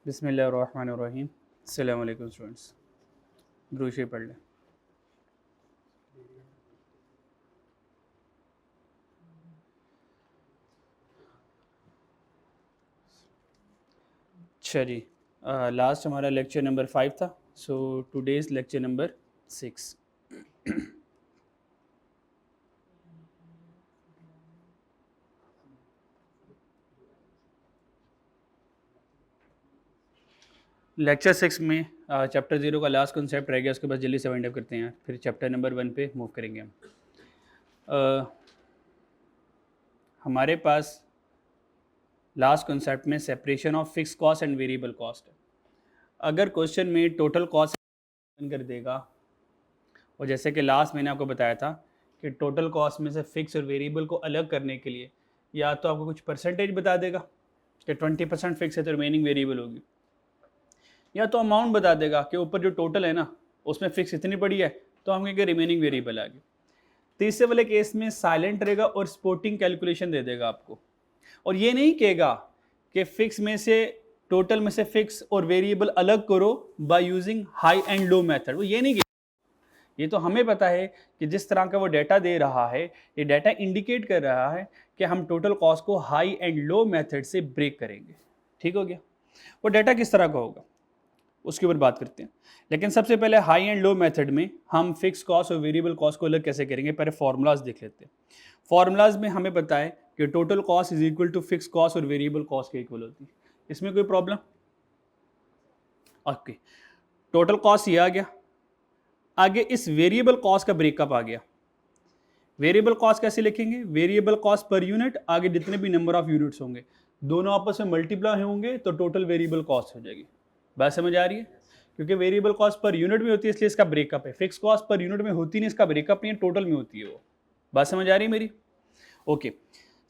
बिस्मिल्लाहिर्रहमानिर्रहीम। अस्सलाम वालेकुम स्टूडेंट्स, ब्रूशे पढ़ लें। अच्छा जी, लास्ट हमारा लेक्चर नंबर 5 था, सो टुडेज़ लेक्चर नंबर 6। लेक्चर 6 में चैप्टर 0 का लास्ट कॉन्सेप्ट रह गया, उसके बाद जल्दी से वाइंड अप करते हैं, फिर चैप्टर नंबर 1 पे मूव करेंगे हम। हमारे पास लास्ट कॉन्सेप्ट में separation of fix cost and variable cost है। अगर क्वेश्चन में टोटल कॉस्ट कर देगा, और जैसे कि लास्ट मैंने आपको बताया था कि टोटल कॉस्ट में से फिक्स और वेरिएबल को अलग करने के लिए या तो आपको कुछ परसेंटेज बता देगा कि 20% फिक्स है तो रिमेनिंग वेरिएबल होगी, या तो अमाउंट बता देगा कि ऊपर जो टोटल है ना उसमें फिक्स इतनी पड़ी है तो हम कहेंगे रिमेनिंग वेरिएबल आ गई। तीसरे वाले केस में साइलेंट रहेगा और स्पोर्टिंग कैलकुलेशन दे देगा आपको, और ये नहीं कहेगा कि फिक्स में से टोटल में से फिक्स और वेरिएबल अलग करो by using high and low method, वो ये नहीं कहेगा। ये तो हमें पता है कि जिस तरह का वो डाटा दे रहा है, ये डाटा इंडिकेट कर रहा है कि हम टोटल कॉस्ट को हाई एंड लो मेथड से ब्रेक करेंगे। ठीक हो गया? वो डाटा किस तरह का होगा उसके ऊपर बात करते हैं, लेकिन सबसे पहले हाई एंड लो मेथड में हम फिक्स कॉस्ट और वेरिएबल कॉस्ट को अलग कैसे करेंगे, पहले फार्मूलाज देख लेते हैं। फार्मूलाज में हमें पता है कि total cost is equal to fix cost और वेरिएबल कॉस्ट के इक्वल होती है। इसमें कोई प्रॉब्लम? ओके, टोटल कॉस्ट ये आ गया। आगे इस वेरिएबल कॉस्ट का ब्रेकअप आ गया। वेरिएबल कॉस्ट कैसे लिखेंगे? वेरिएबल कॉस्ट पर यूनिट, आगे जितने भी नंबर ऑफ यूनिट्स होंगे दोनों आपस में मल्टीप्लाई होंगे तो टोटल वेरिएबल कॉस्ट हो जाएगी। बात समझ आ रही है? क्योंकि वेरिएबल कॉस्ट पर यूनिट में होती है इसलिए इसका ब्रेकअप है, फिक्स कॉस्ट पर यूनिट में होती नहीं, इसका ब्रेकअप नहीं है, टोटल में होती है वो। बात समझ आ रही है मेरी? ओके,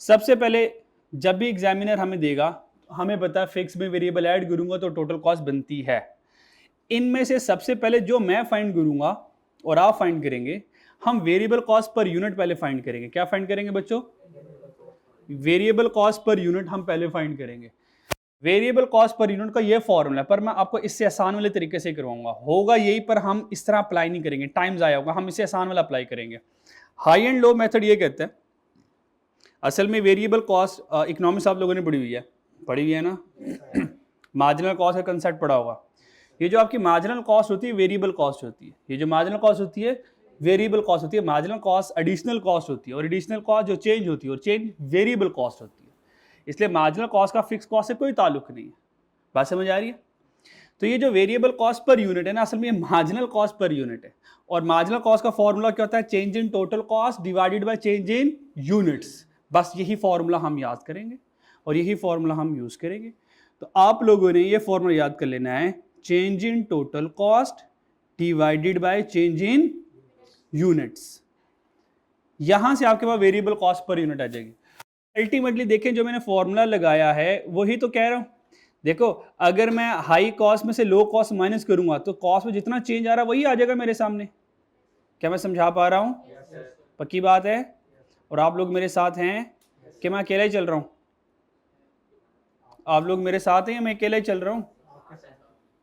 सबसे पहले जब भी एग्जामिनर हमें देगा, हमें पता है फिक्स में वेरिएबल ऐड करूंगा तो टोटल कॉस्ट बनती है। इनमें से सबसे पहले जो मैं फाइंड करूंगा और आप फाइंड करेंगे, हम वेरिएबल कॉस्ट पर यूनिट पहले फाइंड करेंगे। क्या फाइंड करेंगे बच्चों? वेरिएबल कॉस्ट पर यूनिट हम पहले फाइंड करेंगे। वेरिएबल कॉस्ट पर यूनिट का ये फॉर्मूला है, पर मैं आपको इससे आसान वाले तरीके से करवाऊंगा। होगा यही, पर हम इस तरह अप्लाई नहीं करेंगे, टाइम ज़ाया होगा, हम इसे आसान वाला अप्लाई करेंगे। हाई एंड लो मेथड ये कहते हैं, असल में वेरिएबल कॉस्ट इकोनॉमिक्स आप लोगों ने पढ़ी हुई है ना? मार्जिनल कॉस्ट का कंसेप्ट पढ़ा होगा। ये जो आपकी मार्जिनल कॉस्ट होती है वेरिएबल कॉस्ट होती है। ये जो मार्जिनल कॉस्ट होती है वेरिएबल कॉस्ट होती है। मार्जिनल कॉस्ट एडिशनल कॉस्ट होती है, और एडिशनल कॉस्ट जो चेंज होती है, और चेंज वेरिएबल कॉस्ट होती है। इसलिए मार्जिनल कॉस्ट का फिक्स कॉस्ट से कोई ताल्लुक नहीं है। बात समझ आ रही है? तो ये जो वेरिएबल कॉस्ट पर यूनिट है ना, असल में मार्जिनल कॉस्ट पर यूनिट है। और मार्जिनल कॉस्ट का फॉर्मूला क्या होता है? Change in total cost divided by change in units. बस यही फॉर्मूला हम याद करेंगे और यही फॉर्मूला हम यूज करेंगे। तो आप लोगों ने ये फॉर्मूला याद कर लेना है, change in total cost divided by change in units. यहां से आपके पास वेरिएबल कॉस्ट पर यूनिट आ जाएगी। अल्टीमेटली देखें, जो मैंने फॉर्मूला लगाया है वही तो कह रहा हूं। देखो, अगर मैं हाई कॉस्ट में से लो कॉस्ट माइनस करूंगा तो कॉस्ट में जितना चेंज आ रहा है वही आ जाएगा मेरे सामने। क्या मैं समझा पा रहा हूं? पक्की बात है? और आप लोग मेरे साथ हैं कि मैं अकेला ही चल रहा हूं? आप लोग मेरे साथ हैं या मैं अकेला ही चल रहा हूं?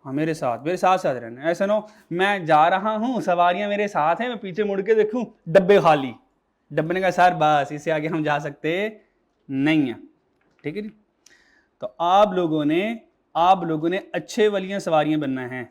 हाँ, मेरे साथ रहना। ऐसा ना हो मैं जा रहा हूँ, सवारियां मेरे साथ हैं, मैं पीछे मुड़ के देखूं डब्बे खाली, डब्बे ने कहा सर बस इससे आगे हम जा सकते नहीं है। ठीक है जी? तो आप लोगों ने अच्छे वाली सवारियां बनना है,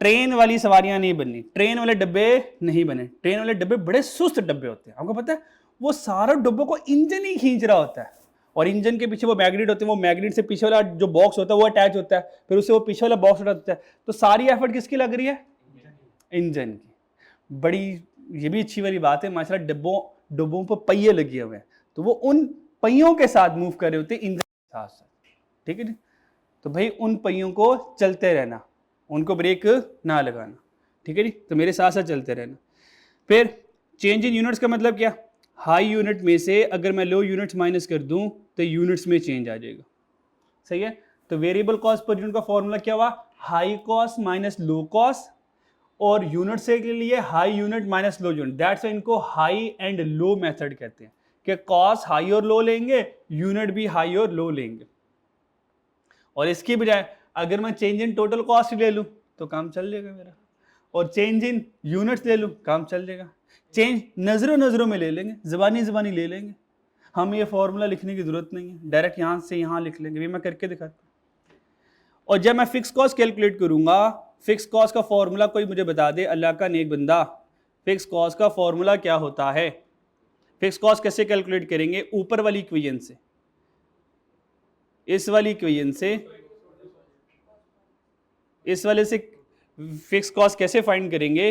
ट्रेन वाली सवारियां नहीं बननी। ट्रेन वाले डब्बे नहीं बने। ट्रेन वाले डब्बे बड़े सुस्त डब्बे होते हैं, आपको पता है? वो सारा डब्बों को इंजन ही खींच रहा होता है, और इंजन के पीछे वो मैग्नेट होते हैं, वो मैग्नेट से पीछे वाला जो बॉक्स होता है वो अटैच होता है, फिर उससे वो पीछे वाला बॉक्स उठाता है। तो सारी एफर्ट किसकी लग रही है? इंजन की। बड़ी ये भी अच्छी वाली बात है, माशाल्लाह डब्बों पर पहिए लगे हुए हैं, तो वो उन पहियों के साथ मूव कर रहे होते हैं, इंजन के साथ साथ। ठीक है जी? तो भाई उन पहियों को चलते रहना, उनको ब्रेक ना लगाना। ठीक है जी? तो मेरे साथ साथ चलते रहना। फिर चेंज इन यूनिट्स का मतलब क्या? हाई यूनिट में से अगर मैं लो यूनिट्स माइनस कर दूं तो यूनिट्स में चेंज आ जाएगा। सही है? तो वेरिएबल कॉस्ट पर यूनिट का फॉर्मूला क्या हुआ? High cost minus low cost, और यूनिट से के लिए high unit minus low unit. That's इनको हाई एंड लो मेथड कहते हैं कि कॉस्ट हाई और लो लेंगे, यूनिट भी हाई और लो लेंगे। और इसकी बजाय अगर मैं चेंज इन टोटल कॉस्ट ले लूँ तो काम चल जाएगा मेरा, और चेंज इन यूनिट्स ले लूँ काम चल जाएगा। चेंज नज़रों में ले लेंगे, ज़बानी ले लेंगे, हम ये फॉर्मूला लिखने की ज़रूरत नहीं है, डायरेक्ट यहाँ से यहाँ लिख लेंगे। भी मैं करके दिखाता हूँ। और जब मैं फिक्स कॉस्ट कैलकुलेट करूँगा, फिक्स कॉस्ट का फॉर्मूला कोई मुझे बता दे, अल्लाह का नेक बंदा, फिक्स कॉस्ट का फॉर्मूला क्या होता है? फिक्स कॉस्ट कैसे कैलकुलेट करेंगे? ऊपर वाली इक्वेशन से, इस वाली इक्वेशन से, इस वाले से फिक्स कॉस्ट कैसे फाइंड करेंगे?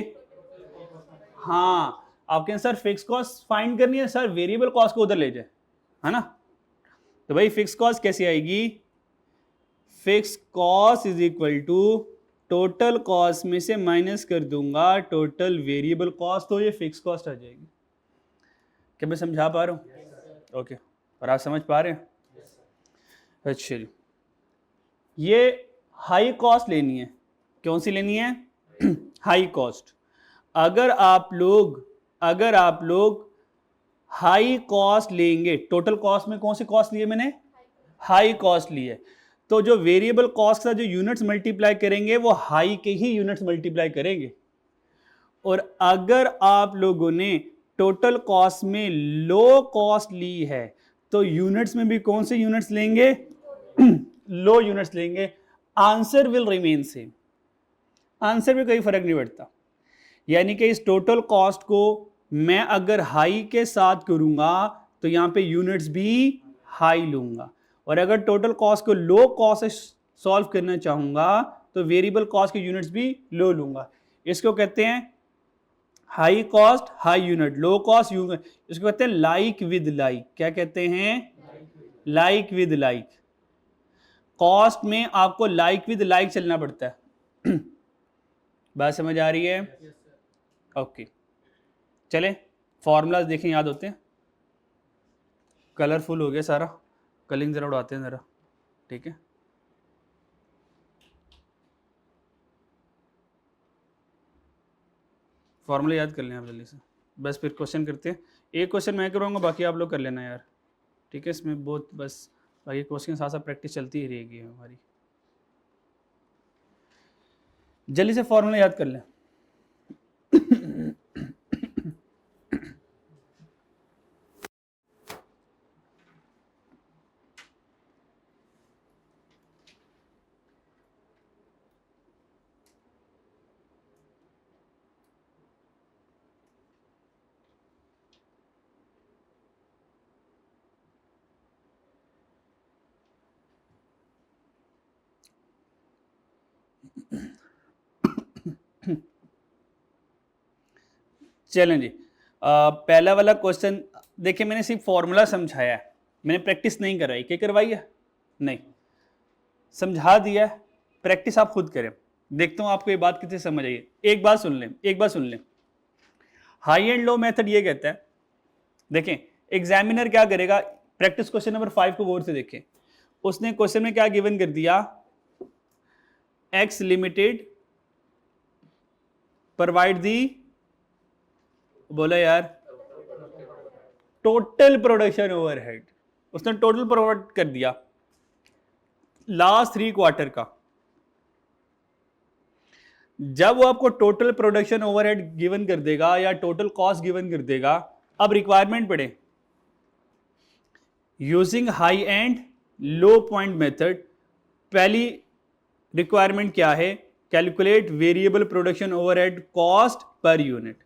हाँ, आप कहें सर फिक्स कॉस्ट फाइंड करनी है, सर वेरिएबल कॉस्ट को उधर ले जाए, है ना? तो भाई फिक्स कॉस्ट कैसे आएगी? Fix cost is equal to total cost में से माइनस कर दूंगा टोटल वेरिएबल कॉस्ट, तो ये फिक्स कॉस्ट आ जाएगी। क्या मैं समझा पा रहा हूँ? ओके, और आप समझ पा रहे हैं? अच्छा जी, ये हाई कॉस्ट लेनी है। कौन सी लेनी है? High cost. अगर आप लोग हाई कॉस्ट लेंगे, टोटल कॉस्ट में कौन सी कॉस्ट ली है मैंने? हाई कॉस्ट ली है। तो जो वेरिएबल कॉस्ट का जो यूनिट्स मल्टीप्लाई करेंगे वो हाई के ही यूनिट्स मल्टीप्लाई करेंगे। और अगर आप लोगों ने टोटल कॉस्ट में लो कॉस्ट ली है तो यूनिट्स में भी कौन से यूनिट्स लेंगे? लो यूनिट्स लेंगे। Answer will remain same, answer में कोई फर्क नहीं पड़ता। यानी कि इस टोटल कॉस्ट को मैं अगर हाई के साथ करूंगा तो यहां पे यूनिट्स भी हाई लूंगा, और अगर टोटल कॉस्ट को लो कॉस्ट से सॉल्व करना चाहूंगा तो वेरिएबल कॉस्ट के यूनिट्स भी लो लूंगा। इसको कहते हैं high cost high unit, low cost unit. इसको कहते हैं लाइक विद लाइक। क्या कहते हैं? Like with like. कॉस्ट में आपको लाइक विद लाइक चलना पड़ता है। बात समझ आ रही है? ओके, चले फॉर्मूलाज देखें, याद होते हैं। कलरफुल हो गया सारा, कलिंग जरा उड़ाते हैं जरा, ठीक है। फॉर्मूला याद कर लें आप जल्दी से, बस फिर क्वेश्चन करते हैं। एक क्वेश्चन मैं करूँगा, बाकी आप लोग कर लेना यार, ठीक है। इसमें बहुत बस बाकी क्वेश्चन के साथ साथ प्रैक्टिस चलती ही रहेगी हमारी। जल्दी से फॉर्मूला याद कर लें। चलें जी, पहला वाला क्वेश्चन देखिए, मैंने सिर्फ फॉर्मूला समझाया है, मैंने प्रैक्टिस नहीं करवाई। क्या करवाई है? नहीं, समझा दिया है, प्रैक्टिस आप खुद करें। देखता हूं आपको ये बात कितनी समझ आई। एक बात सुन लें, हाई एंड लो मेथड ये कहता है, देखें एग्जामिनर क्या करेगा, प्रैक्टिस क्वेश्चन नंबर 5 को गौर से देखें। उसने क्वेश्चन में क्या गिवन कर दिया? एक्स लिमिटेड प्रोवाइड दी, बोला यार, टोटल प्रोडक्शन ओवरहेड। उसने टोटल प्रोवाइड कर दिया लास्ट 3 क्वार्टर का। जब वो आपको टोटल प्रोडक्शन ओवरहेड गिवन कर देगा या टोटल कॉस्ट गिवन कर देगा, अब रिक्वायरमेंट पढ़े, using high and low point method. पहली रिक्वायरमेंट क्या है? Calculate variable production overhead cost per unit.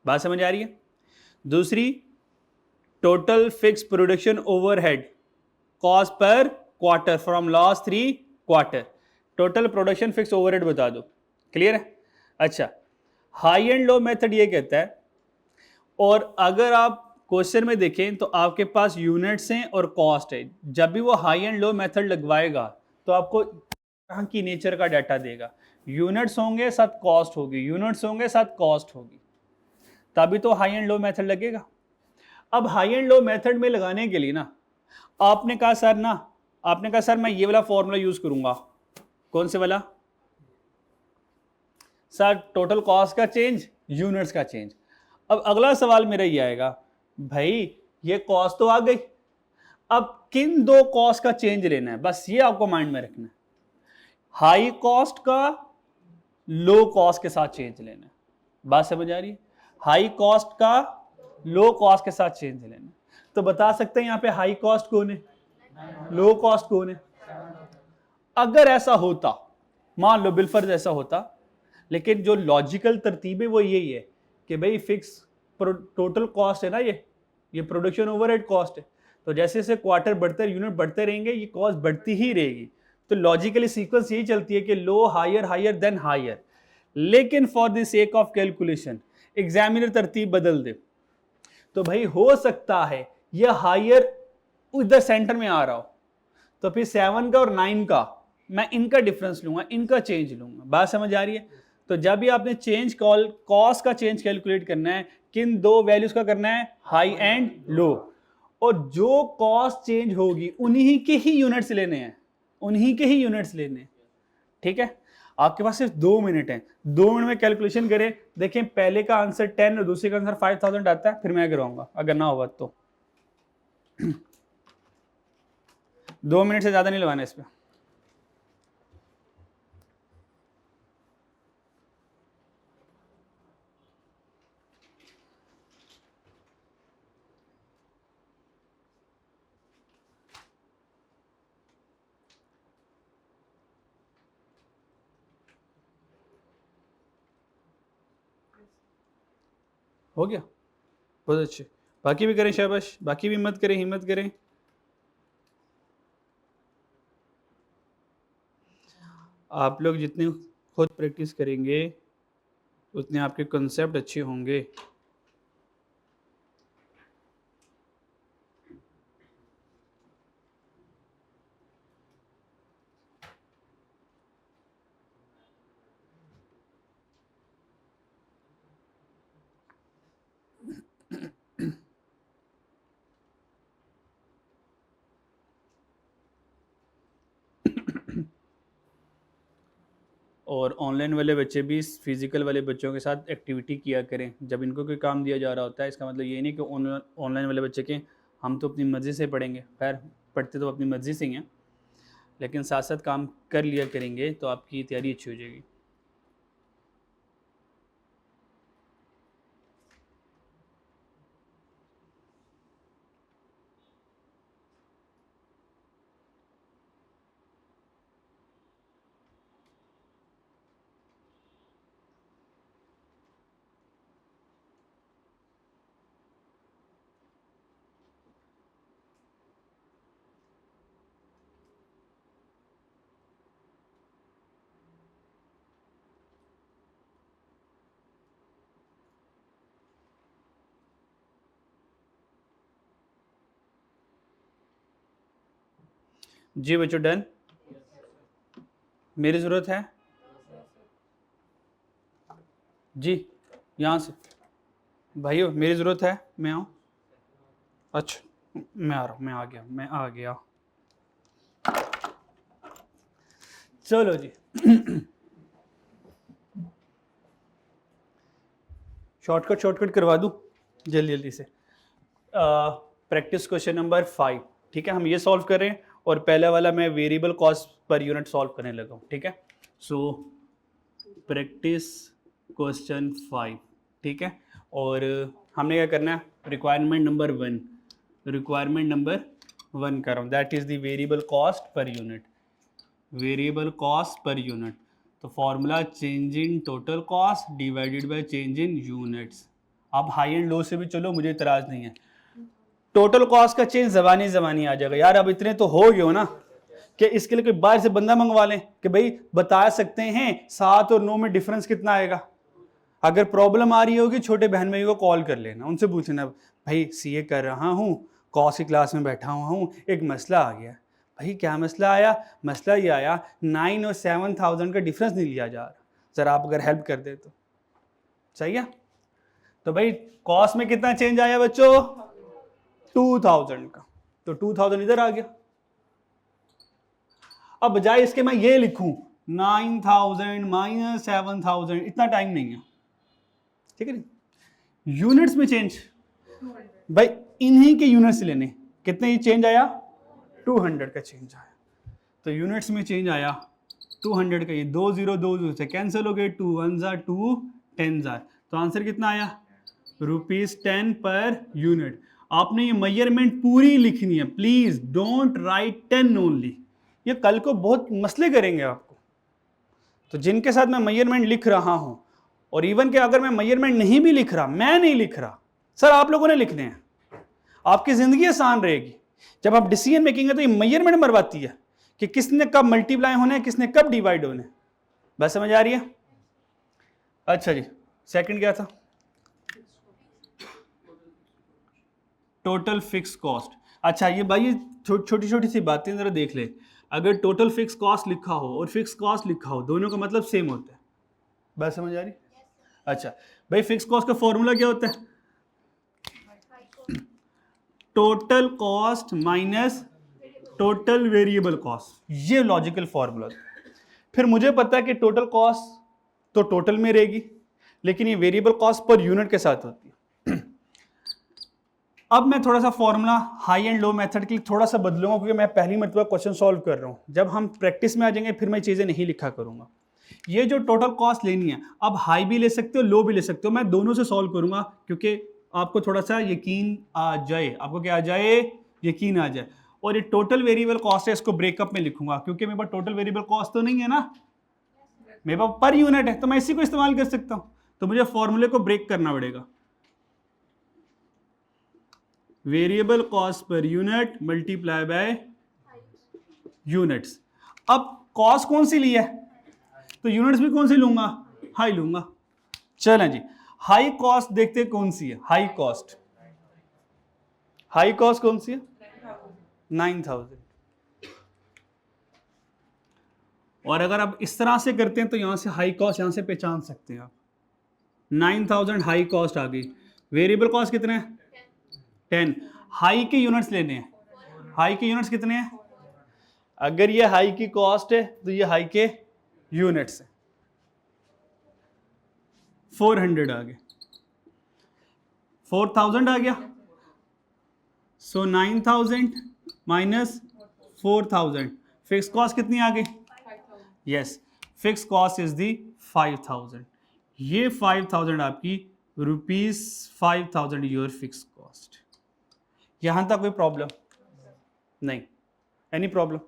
बात समझ आ रही है? दूसरी, total fix production overhead cost per quarter from last 3 quarter. Total production fix overhead बता दो। क्लियर है? अच्छा, हाई एंड लो मेथड ये कहता है, और अगर आप क्वेश्चन में देखें तो आपके पास यूनिट्स हैं और कॉस्ट है। जब भी वो हाई एंड लो मेथड लगवाएगा तो आपको तरह की नेचर का डाटा देगा। यूनिट्स होंगे साथ कॉस्ट होगी, यूनिट्स होंगे साथ कॉस्ट होगी, तभी तो हाई एंड लो मेथड लगेगा। अब हाई एंड लो मेथड में लगाने के लिए ना, आपने कहा सर मैं ये वाला फॉर्मूला यूज करूंगा। कौन से वाला? सर टोटल कॉस्ट का चेंज, यूनिट्स का चेंज। अब अगला सवाल मेरा ये आएगा, भाई ये कॉस्ट तो आ गई, अब किन 2 कॉस्ट का चेंज लेना है, बस ये आपको माइंड में रखना है। हाई कॉस्ट का लो कॉस्ट के साथ चेंज लेना है। बात समझ आ रही है? हाई कॉस्ट का लो कॉस्ट के साथ चेंज लेना है। तो बता सकते हैं यहां पे हाई कॉस्ट कौन है, लो कॉस्ट कौन है? अगर ऐसा होता, मान लो बिलफर्ज ऐसा होता, लेकिन जो लॉजिकल तरतीब है वो यही है कि भाई फिक्स टोटल कॉस्ट है ना, ये प्रोडक्शन ओवरहेड कॉस्ट है, तो जैसे जैसे क्वार्टर बढ़ते यूनिट बढ़ते रहेंगे ये कॉस्ट बढ़ती ही रहेगी। तो लॉजिकली सीक्वेंस यही चलती है कि low higher higher then higher. लेकिन for the sake of calculation examiner तरतीब बदल दे, तो भाई हो सकता है ये हायर इधर सेंटर में आ रहा हो, तो फिर 7 का और 9 का मैं इनका डिफरेंस लूंगा, इनका चेंज लूंगा। बात समझ आ रही है? तो जब भी आपने चेंज कॉस्ट का चेंज कैलकुलेट करना है, किन दो वैल्यूज का करना है, हाई एंड लो, और जो कॉस्ट चेंज होगी उन्हीं के ही यूनिट्स लेने हैं, उन्हीं के ही यूनिट्स लेने हैं। ठीक है, आपके पास सिर्फ 2 मिनट है, 2 मिनट में कैलकुलेशन करें। देखें पहले का आंसर 10 और दूसरे का आंसर 5000 आता है, फिर मैं कराऊंगा, अगर ना होगा तो 2 मिनट से ज्यादा नहीं लगाना इस पर। हो गया, बहुत अच्छे। बाकी भी करें शाबाश, बाकी भी हिम्मत करें, हिम्मत करें। आप लोग जितने खुद प्रैक्टिस करेंगे उतने आपके कॉन्सेप्ट अच्छे होंगे। और ऑनलाइन वाले बच्चे भी फिजिकल वाले बच्चों के साथ एक्टिविटी किया करें जब इनको कोई काम दिया जा रहा होता है। इसका मतलब ये नहीं कि ऑनलाइन वाले बच्चे के हम तो अपनी मर्ज़ी से पढ़ेंगे, खैर पढ़ते तो अपनी मर्ज़ी से ही हैं, लेकिन साथ साथ काम कर लिया करेंगे तो आपकी तैयारी अच्छी हो जाएगी। जी बच्चों डन, मेरी ज़रूरत है जी, यहाँ से भाइयों मेरी ज़रूरत है, मैं आऊँ? अच्छा मैं आ रहा हूँ, मैं आ गया। चलो जी शॉर्टकट करवा दूँ जल्दी जल्दी से। प्रैक्टिस क्वेश्चन नंबर 5, ठीक है, हम ये सॉल्व कर रहे हैं और पहला वाला मैं variable cost per unit solve करने लगा हूँ। ठीक है, सो प्रैक्टिस क्वेश्चन 5, ठीक है, और हमने क्या करना है, रिक्वायरमेंट नंबर 1 कर रहा हूँ, that is the variable cost per unit, variable cost per unit. तो formula change in total cost divided by change in units. आप हाई एंड लो से भी चलो, मुझे इतराज नहीं है। टोटल कॉस्ट का चेंज जबानी आ जाएगा यार। अब इतने तो हो गए हो ना कि इसके लिए कोई बाहर से बंदा मंगवा लें कि भाई बता सकते हैं 7 और 9 में डिफरेंस कितना आएगा। अगर प्रॉब्लम आ रही होगी छोटे बहन भाई को कॉल कर लेना, उनसे पूछ लेना भाई सीए कर रहा हूँ, कॉस्ट की क्लास में बैठा हुआ हूँ, एक मसला आ गया। भाई क्या मसला आया? मसला ये आया 9 और 7,000 का डिफरेंस नहीं लिया जा रहा, जरा आप अगर हेल्प कर दे तो सही है। तो भाई कॉस्ट में कितना चेंज आया बच्चों? 2000 का, तो 2000 इधर आ गया। अब बजाय इसके मैं ये लिखूं 9000 माइनस 7000, इतना टाइम नहीं है, ठीक है नहीं। यूनिट्स में चेंज भाई इन्हीं के यूनिट्स लेने, कितने ही चेंज आया? 200 का चेंज आया। तो यूनिट्स में चेंज आया 200 का ये 2 0 2 0 से कैंसिल हो गए, 2 1 जार 2 10 जार, तो आंसर कितना आया ₹10 पर यूनिट। आपने ये मेजरमेंट पूरी लिखनी है, प्लीज डोंट राइट 10 ओनली, ये कल को बहुत मसले करेंगे आपको। तो जिनके साथ मैं मेजरमेंट लिख रहा हूं, और इवन के अगर मैं मेजरमेंट नहीं भी लिख रहा, मैं नहीं लिख रहा सर, आप लोगों ने लिखने हैं, आपकी जिंदगी आसान रहेगी। जब आप डिसीजन मेकिंग है तो ये मेजरमेंट मरवाती है कि किसने कब मल्टीप्लाई होने हैं, किसने कब डिवाइड होने हैं। बस समझ आ रही है? अच्छा जी, सेकंड क्या था? Total fix cost. अच्छा ये भाई छोटी छोटी सी बातें जरा देख ले, अगर टोटल फिक्स कॉस्ट लिखा हो और फिक्स कॉस्ट लिखा हो, दोनों का मतलब सेम होता है। बात समझ आ रही? अच्छा भाई, फिक्स कॉस्ट का फॉर्मूला क्या होता है? Total cost minus total variable cost, ये लॉजिकल फॉर्मूला। फिर मुझे पता है कि टोटल कॉस्ट तो टोटल में रहेगी, लेकिन ये वेरिएबल कॉस्ट पर यूनिट के साथ होती है। अब मैं थोड़ा सा formula high and low method के लिए थोड़ा सा बदलूंगा, क्योंकि मैं पहली मरतबा क्वेश्चन सॉल्व कर रहा हूं। जब हम प्रैक्टिस में आ जाएंगे फिर मैं चीजें नहीं लिखा करूंगा। ये जो टोटल कॉस्ट लेनी है, अब हाई भी ले सकते हो, लो भी ले सकते हो, मैं दोनों से सॉल्व करूंगा, क्योंकि आपको थोड़ा सा यकीन आ जाए। आपको क्या आ जाए? यकीन आ जाए। और ये टोटल वेरिएबल कॉस्ट है, इसको ब्रेकअप में लिखूंगा, क्योंकि मेरे पास टोटल वेरिएबल कॉस्ट तो नहीं है ना, मेरे पास पर यूनिट है, तो मैं इसी को इस्तेमाल कर सकता हूं। तो मुझे फॉर्मूले को ब्रेक करना पड़ेगा, variable cost per unit multiply by units. अब कॉस्ट कौन सी ली है, तो यूनिट्स भी कौन सी लूंगा? हाई लूंगा। चलें जी, हाई कॉस्ट देखते कौन सी है। हाई कॉस्ट, हाई कॉस्ट कौन सी है? 9000। और अगर आप इस तरह से करते हैं तो यहां से हाई कॉस्ट यहां से पहचान सकते हैं आप। 9000 हाई कॉस्ट आ गई। वेरिएबल कॉस्ट कितने हैं? 10। हाई के यूनिट्स लेने हैं, हाई के यूनिट्स कितने हैं? अगर ये हाई की कॉस्ट है तो ये हाई के यूनिट्स है। 400 आ गए, 4000 आ गया। सो 9000 माइनस 4000, फिक्स कॉस्ट कितनी आ गई? Yes, fix cost is the 5000। ये 5000 आपकी ₹5000 योर फिक्स कॉस्ट। यहां तक कोई प्रॉब्लम नहीं? Any problem?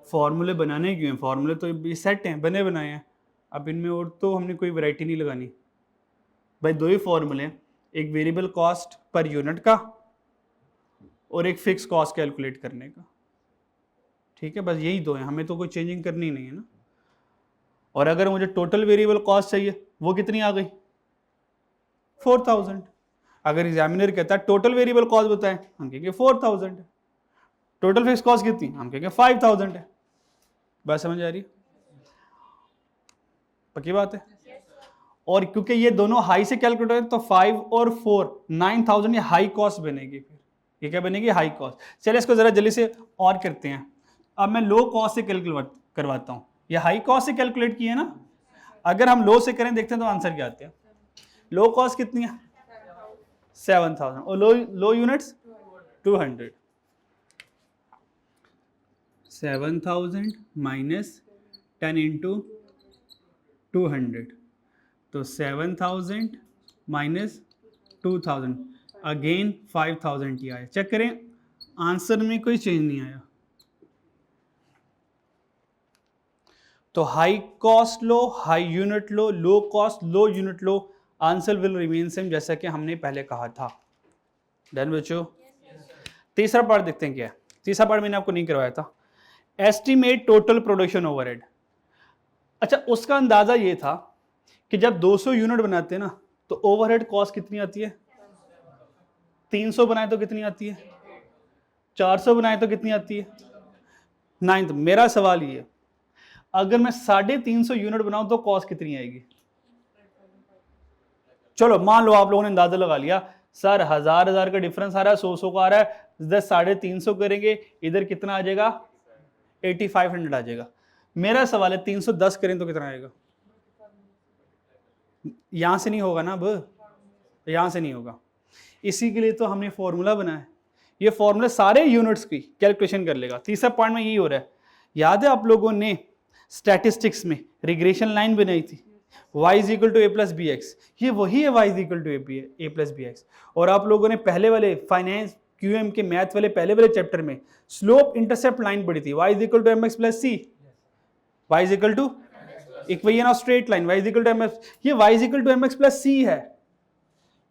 फॉर्मूले बनाने क्यों हैं? फॉर्मूले तो ये सेट हैं, बने बनाए हैं। अब इनमें और तो हमने कोई वैरायटी नहीं लगानी भाई। दो ही फॉर्मूले हैं, एक वेरिएबल कॉस्ट पर यूनिट का और एक फिक्स कॉस्ट कैलकुलेट करने का। ठीक है, बस यही दो हैं, हमें तो कोई चेंजिंग करनी नहीं है ना। और अगर मुझे टोटल वेरिएबल कॉस्ट चाहिए, वो कितनी आ गई? 4000। अगर एग्जामिनर कहता है टोटल वेरिएबल कॉस्ट बताएं, हम कहेंगे 4000 है। टोटल फिक्स कॉस्ट कितनी? हम कहेंगे 5000 है। बात समझ आ रही है? पक्की बात है? और क्योंकि ये दोनों हाई से कैलकुलेट है तो 5 और 4 9000 ये हाई कॉस्ट बनेगी। फिर ये क्या बनेगी? High cost. चलिए इसको जरा जल्दी से और करते हैं। अब मैं लो कॉस्ट से कैलकुलेट करवाता हूँ। ये हाई कॉस्ट से कैलकुलेट की है ना, अगर हम लो से करें देखते हैं तो आंसर क्या आते हैं। लो कॉस्ट कितनी है? 7000 और लो यूनिट्स 200। 7000 माइनस 10 इंटू 200, तो 7000 माइनस 2000, अगेन 5000 ही आया। चेक करें, आंसर में कोई चेंज नहीं आया। तो high cost low, high unit low cost low unit low, answer will remain same, जैसा कि हमने पहले कहा था। डन बच्चों? तीसरा पार्ट देखते हैं क्या है। तीसरा पार्ट मैंने आपको नहीं करवाया था, एस्टिमेट टोटल प्रोडक्शन ओवरहेड। अच्छा, उसका अंदाजा ये था कि जब 200 यूनिट बनाते हैं ना तो ओवरहेड कॉस्ट कितनी आती है? 300 बनाए तो कितनी आती है? 400 बनाए तो कितनी आती है? 9। तो मेरा सवाल ये, अगर मैं 350 यूनिट बनाऊं तो कॉस्ट कितनी आएगी? चलो मान लो आप लोगों ने अंदाजा लगा लिया, सर 1000 का डिफरेंस आ रहा है, 100 का आ रहा है, 350 करेंगे, इधर कितना आ जाएगा? 8500 आ जाएगा। मेरा सवाल है 310 करें तो कितना आएगा? यहां से नहीं होगा ना अब, तो यहाँ से नहीं होगा। इसी के लिए तो हमने फॉर्मूला बनाया है, ये फॉर्मूला सारे यूनिट्स की कैलकुलेशन कर लेगा। तीसरा पॉइंट में यही हो रहा है, याद है आप लोगों ने स्टैटिस्टिक्स में रिग्रेशन लाइन बनाई थी, y is equal to A plus B X, ये वही है y is equal to A plus B X. और आप लोगों ने पहले वाले फाइनेंस QM के मैथ वाले पहले वाले चैप्टर में स्लोप इंटरसेप्ट लाइन पढ़ी थी, y is equal to M X plus C, y is equal to equation of straight line, y is equal to M X, ये y is equal to M X plus C है।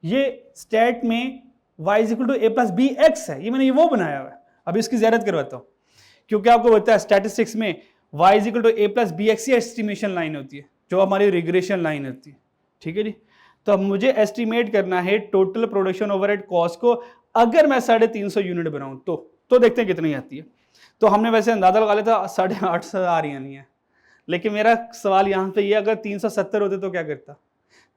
ये stat में y is equal to A plus B X है, ये मैंने ये वो बनाया हुआ है। अब इसकी ज़ियारत करवाता हूँ, क्योंकि आपको पता है स्टैटिस्टिक्स में y is equal to A plus B X ही एस्टिमेशन लाइन होती है, जो हमारी रिग्रेशन लाइन होती है। ठीक है जी। तो अब मुझे एस्टिमेट करना है टोटल प्रोडक्शन ओवरहेड कॉस्ट को, अगर मैं 350 यूनिट बनाऊं तो देखते हैं कितनी आती है। तो हमने वैसे अंदाजा लगा लिया था 850 आ रही नहीं है, लेकिन मेरा सवाल यहाँ पे ये, अगर 370 होते तो क्या करता,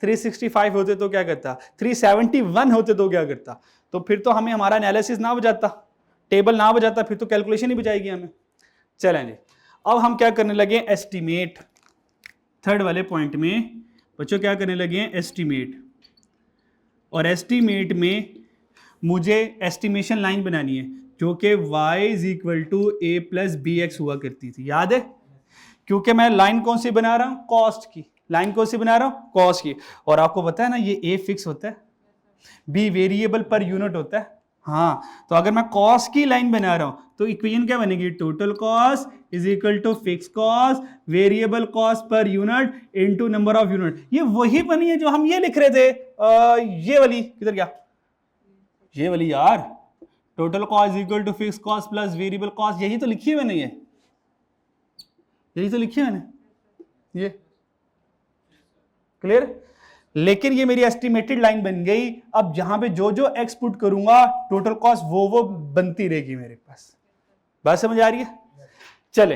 365 होते तो क्या करता, 371 होते तो क्या करता, तो फिर तो हमें हमारा एनालिसिस ना बजाता, टेबल ना बजाता, फिर तो कैलकुलेशन ही बजाएगी हमें। चलें जी, अब हम क्या करने लगे, एस्टिमेट। थर्ड वाले पॉइंट में बच्चों क्या करने लगे हैं, एस्टिमेट। और एस्टिमेट में मुझे एस्टिमेशन लाइन बनानी है जो कि y is equal to A plus B X हुआ करती थी, याद है? क्योंकि मैं लाइन कौन सी बना रहा हूं, कॉस्ट की। लाइन कौन सी बना रहा हूं, कॉस्ट की। और आपको पता है ना, ये ए फिक्स होता है, बी वेरिएबल पर यूनिट होता है। हाँ, तो अगर मैं कॉस्ट की लाइन बना रहा हूं तो इक्वेशन क्या बनेगी, total cost is equal to fix cost variable cost per unit into number of unit. ये वही बनी है जो हम ये लिख रहे थे, ये वाली किधर गया, ये वाली यार, total cost is equal to fix cost plus variable cost, यही तो लिखी है मैंने, यही तो लिखी है मैंने, ये क्लियर। लेकिन ये मेरी एस्टिमेटेड लाइन बन गई। अब जहां पे जो जो एक्स पुट करूंगा टोटल कॉस्ट वो बनती रहेगी मेरे पास। बात समझ आ रही है? चले,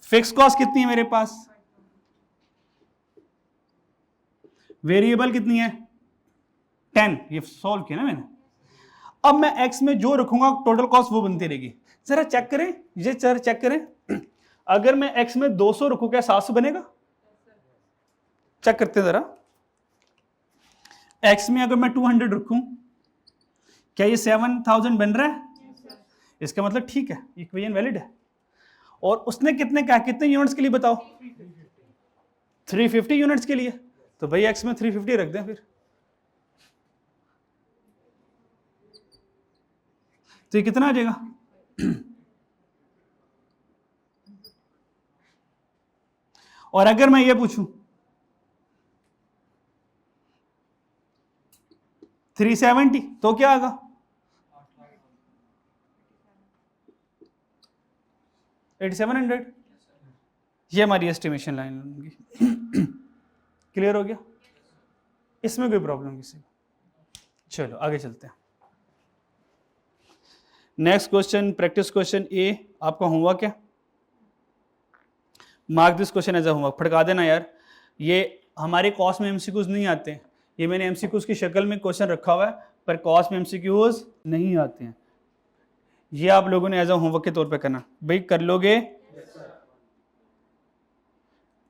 फिक्स कॉस्ट कितनी है मेरे पास, वेरिएबल कितनी है 10, ये सॉल्व किया ना मैंने। अब मैं एक्स में जो रखूंगा टोटल कॉस्ट वो बनती रहेगी। जरा चेक करें, ये जरा चेक करें, अगर मैं एक्स में 200 रखूं क्या 700 बनेगा? चेक करते हैं जरा। एक्स में अगर मैं 200 रखूं क्या ये 7000 बन रहा है? इसका मतलब ठीक है, इक्वेशन वैलिड है। और उसने कितने यूनिट्स के लिए बताओ, 350 यूनिट्स के लिए। तो भाई एक्स में 350 रख दें फिर, तो ये कितना आ जाएगा? और अगर मैं ये पूछूं 370 तो क्या आएगा? 8700। ये हमारी एस्टिमेशन लाइन होगी। क्लियर हो गया? इसमें कोई प्रॉब्लम किसी को? चलो आगे चलते हैं। Next question, practice question A, आपका होमवर्क है। Mark this question as a homework, फटका देना यार। ये हमारे कॉस्ट में एमसीक्यूज नहीं आते हैं, ये मैंने एमसीक्यूज की शक्ल में क्वेश्चन रखा हुआ है, पर कॉस्ट में एमसीक्यूज नहीं आते हैं। ये आप लोगों ने एज अ होमवर्क के तौर पे करना। भाई कर लोगे?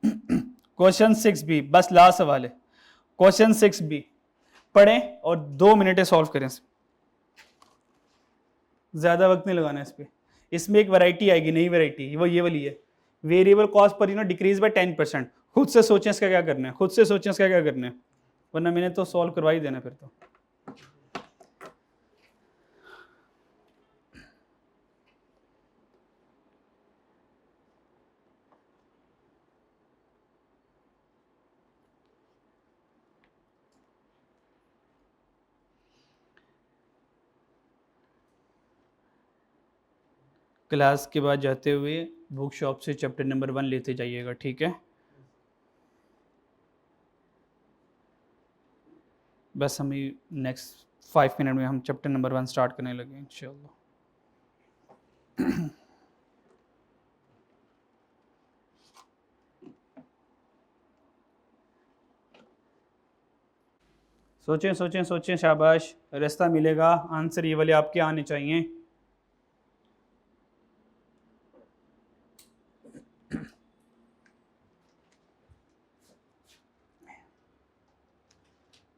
क्वेश्चन 6B, बस लास्ट सवाल है। क्वेश्चन 6B पढ़ें और 2 मिनट सॉल्व करें, ज्यादा वक्त नहीं लगाना इस पे। इसमें एक वैरायटी आएगी, नई वैरायटी, वो ये वाली है, variable cost per unit decrease by 10%। खुद से सोचें इसका क्या करना है, खुद से सोचें इसका क्या करना है, वरना मैंने तो सॉल्व करवा ही देना फिर तो। क्लास के बाद जाते हुए बुक शॉप से चैप्टर नंबर 1 लेते जाइएगा, ठीक है? बस हम नेक्स्ट 5 मिनट में हम चैप्टर नंबर 1 स्टार्ट करने लगे इंशाल्लाह। सोचें सोचें सोचें, शाबाश, रास्ता मिलेगा। आंसर ये वाले आपके आने चाहिए।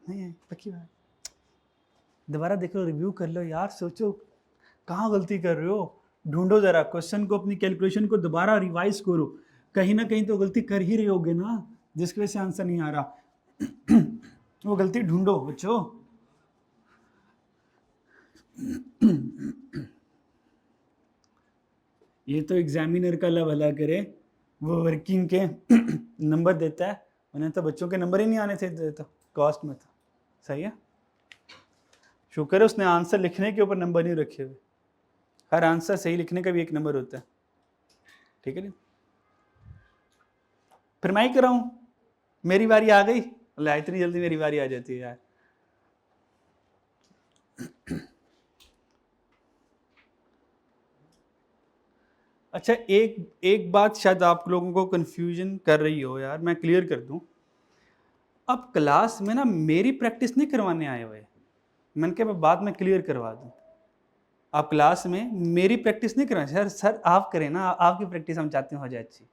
नहीं है, पक्की बात। दोबारा देख लो, रिव्यू कर लो यार, सोचो कहाँ गलती कर रहे हो, ढूंढो जरा क्वेश्चन को, अपनी कैलकुलेशन को दोबारा रिवाइज करो, कहीं ना कहीं तो गलती कर ही रहे होगे ना जिसकी वजह से आंसर नहीं आ रहा। वो गलती ढूंढो बच्चों। ये तो एग्जामिनर का अल्लाह भला करे, वो वर्किंग के नंबर देता है, उन्हें तो बच्चों के नंबर ही नहीं आने थे तो कॉस्ट में था। सही है, शुक्र है उसने आंसर लिखने के ऊपर नंबर नहीं रखे हुए, हर आंसर सही लिखने का भी एक नंबर होता है, ठीक है। फिर मैं ही कर रहा हूं, मेरी बारी आ गई, अल्लाह इतनी जल्दी मेरी बारी आ जाती है यार। अच्छा, एक बात शायद आप लोगों को कंफ्यूजन कर रही हो यार, मैं क्लियर कर दूं। अब क्लास में ना मेरी प्रैक्टिस नहीं करवाने आए हुए, मैंने कहा मैं बाद में क्लियर करवा दूं। आप क्लास में मेरी प्रैक्टिस नहीं करवाए, सर आप करें ना, आपकी प्रैक्टिस हम चाहते हैं हो जाए अच्छी,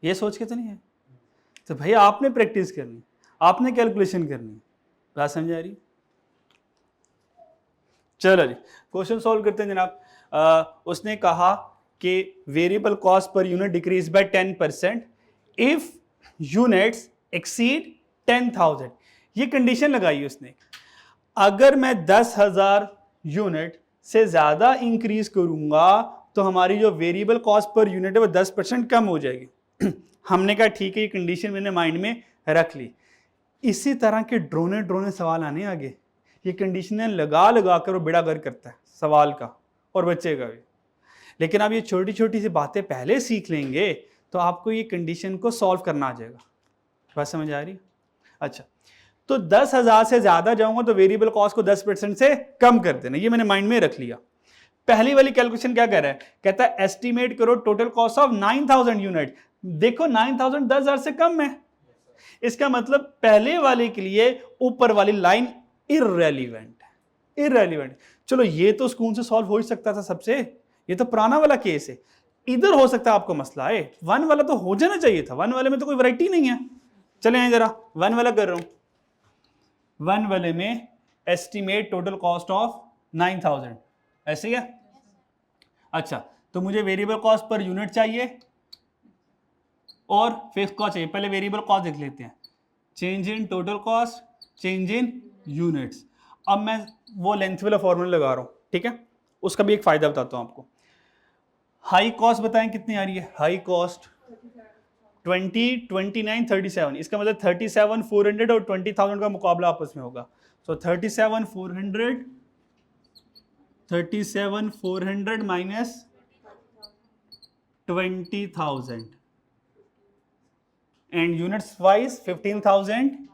ये सोच के तो नहीं है। तो भाई आपने प्रैक्टिस करनी, आपने कैलकुलेशन करनी, बात समझ आ रही। चलो जी, क्वेश्चन सॉल्व करते हैं जनाब। उसने कहा कि variable cost per unit decrease by 10% if units exceed 10,000। ये कंडीशन लगाई उसने, अगर मैं 10,000 यूनिट से ज्यादा इंक्रीज करूंगा तो हमारी जो वेरिएबल कॉस्ट पर यूनिट है वो 10% कम हो जाएगी। हमने कहा ठीक है, ये कंडीशन मैंने माइंड में रख ली। इसी तरह के ड्रोने सवाल आने आगे, ये कंडीशनें लगा लगा कर वो बेड़ा गर्क करता है सवाल का और बच्चे का भी। लेकिन आप ये छोटी छोटी सी बातें पहले सीख लेंगे तो आपको ये कंडीशन को सॉल्व करना आ जाएगा। बात समझ आ रही? अच्छा, तो 10,000 से ज्यादा जाऊंगा तो वेरिएबल कॉस्ट को 10% से कम कर देना, ये मैंने माइंड में रख लिया। पहली वाली कैलकुलेशन क्या कह रहा है, कहता है एस्टिमेट करो टोटल कॉस्ट ऑफ 9,000 यूनिट। देखो 9,000 10,000 से कम है, इसका मतलब पहले वाले के लिए ऊपर वाली लाइन इररेलीवेंट है, इररेलीवेंट। चलो ये तो स्कूल से सॉल्व हो ही सकता था सबसे, ये तो पुराना वाला केस है। इधर हो सकता है आपको मसला है, वन वाला तो हो जाना चाहिए था, वन वाले में तो कोई वैरायटी नहीं है। चले आए जरा, वन वाला कर रहा हूं। वन वाले में एस्टिमेट टोटल कॉस्ट ऑफ 9,000, ऐसे ही है। अच्छा, तो मुझे वेरिएबल कॉस्ट पर यूनिट चाहिए और फिक्स कॉस्ट चाहिए। पहले वेरिएबल कॉस्ट देख लेते हैं, change in total cost, change in units. अब मैं वो लेंथ वाला फॉर्मूला लगा रहा हूं, ठीक है। उसका भी एक फायदा बताता हूं आपको। हाई कॉस्ट बताएं कितनी आ रही है, हाई कॉस्ट 20, 29, 37। इसका मतलब 37,400 और 20,000 का मुकाबला आपस में होगा। सो 37,400 minus 20,000 and units wise 15,000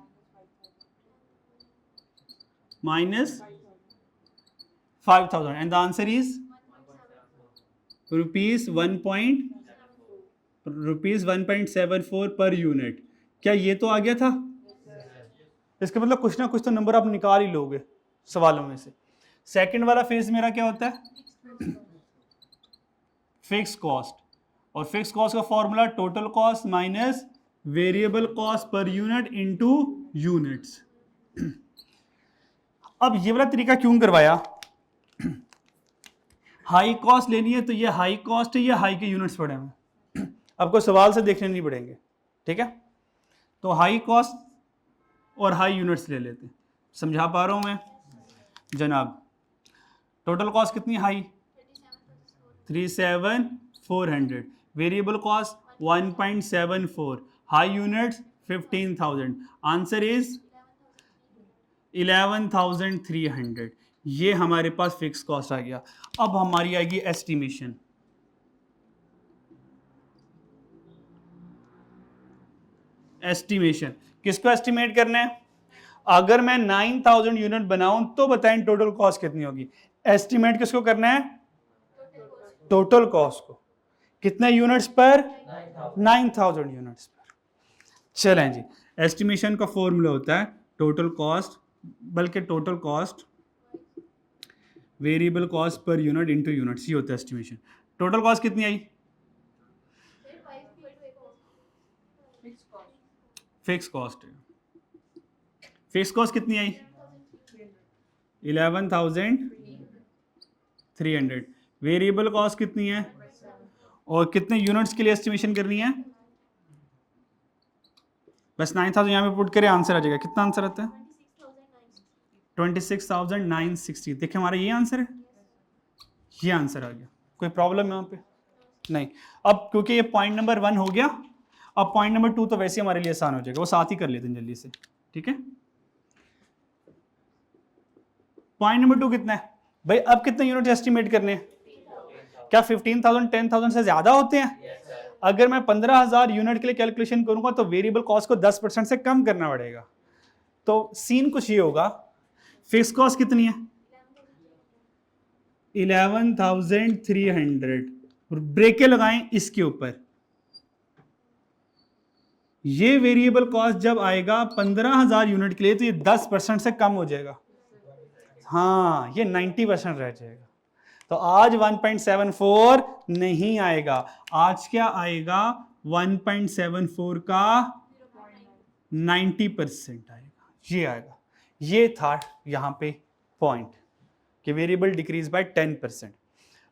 minus 5,000 and the answer is rupees 1.74 per unit. क्या ये तो आ गया था? इसका मतलब कुछ ना कुछ तो नंबर आप निकाल ही लोगे सवालों में से। सेकंड वाला फेज मेरा क्या होता है, फिक्स कॉस्ट, और फिक्स कॉस्ट का formula total cost minus variable cost per unit into units. अब ये वाला तरीका क्यों करवाया, हाई कॉस्ट लेनी है तो ये हाई कॉस्ट है, ये हाई के यूनिट्स पड़े हैं, आपको सवाल से देखने नहीं पड़ेंगे, ठीक है। तो हाई कॉस्ट और हाई यूनिट्स ले लेते हैं, समझा पा रहा हूं मैं जनाब। टोटल कॉस्ट कितनी high, 37,400, variable cost 1.74, high units 15,000, answer is 11,300। ये हमारे पास फिक्स कॉस्ट आ गया। अब हमारी आएगी एस्टिमेशन। एस्टिमेशन किसको एस्टिमेट करना है, अगर मैं 9,000 यूनिट बनाऊं तो बताएं टोटल कॉस्ट कितनी होगी। एस्टिमेट किसको करना है, टोटल कॉस्ट को, कितने यूनिट्स पर, 9,000 यूनिट्स पर। चलें जी, एस्टिमेशन का फॉर्मूला होता है टोटल कॉस्ट, बल्कि total cost variable cost per unit into units, ये होता है एस्टिमेशन। टोटल कॉस्ट कितनी आई, फिक्स कॉस्ट है, फिक्स कॉस्ट कितनी आई? 11,300। वेरिएबल कॉस्ट कितनी है और कितने यूनिट्स के लिए एस्टिमेशन करनी है? बस 9,000 यहाँ पे पुट करें, आंसर आ जाएगा। कितना आंसर आता है? 26,960। देखिए हमारा ये आंसर है, ये आंसर आ गया। कोई प्रॉब्लम यहाँ पे नहीं। अब क्योंकि ये पॉइंट नंबर 1 हो गया, अब पॉइंट नंबर 2 तो वैसे हमारे लिए आसान हो जाएगा, वो साथ ही कर लेते हैं जल्दी से। ठीक है, पॉइंट नंबर 2 कितना है भाई? अब कितने यूनिट एस्टिमेट करने हैं? क्या 15,000 10,000 से ज्यादा होते हैं? अगर मैं 15,000 यूनिट के लिए कैलकुलेशन करूंगा तो वेरिएबल कॉस्ट को 10% से कम करना पड़ेगा। तो सीन कुछ ये होगा, फिक्स कॉस्ट कितनी है? 11,300। ब्रेके लगाएं इसके ऊपर। ये वेरिएबल कॉस्ट जब आएगा 15,000 यूनिट के लिए तो ये 10% से कम हो जाएगा। हाँ, ये 90% रह जाएगा। तो आज 1.74 नहीं आएगा, आज क्या आएगा? 1.74 का 90% आएगा, ये आएगा। ये था यहां पे पॉइंट कि वेरिएबल डिक्रीज बाय 10%।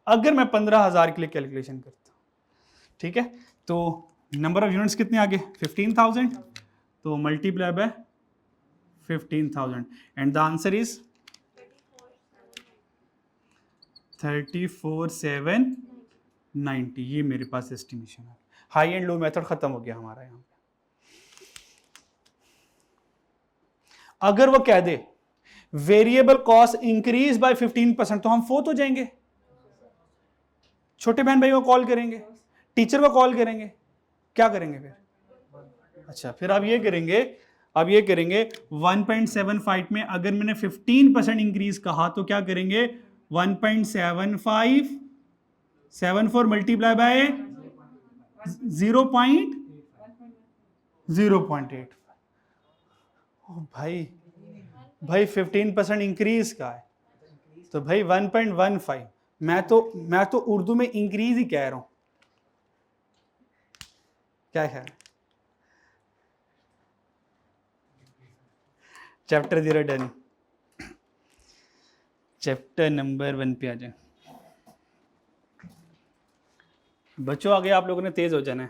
अगर मैं 15,000 के लिए कैलकुलेशन करता हूं, ठीक है, तो नंबर ऑफ यूनिट्स कितने आगे? 15,000, तो multiply by 15,000 and the answer is 34,790। ये मेरे पास एस्टिमेशन है। हाई एंड लो मेथड खत्म हो गया हमारा यहाँ पे। अगर वो कह दे वेरिएबल कॉस्ट इंक्रीज बाय 15%, तो हम फोत हो जाएंगे। छोटे बहन भाई को कॉल करेंगे, टीचर को कॉल करेंगे, क्या करेंगे फिर? अच्छा, फिर आप ये करेंगे, अब ये करेंगे 1.75 में अगर मैंने 15% इंक्रीज कहा तो क्या करेंगे? 1.75 मल्टीप्लाई बाय 0.0.8। भाई 15% इंक्रीज का है तो भाई 1.15। मैं तो उर्दू में इंक्रीज ही कह रहा हूं। क्या है? Chapter 0 done. चैप्टर नंबर 1 पे आ जाए बच्चों। आगे आप लोगों ने तेज हो जाना है,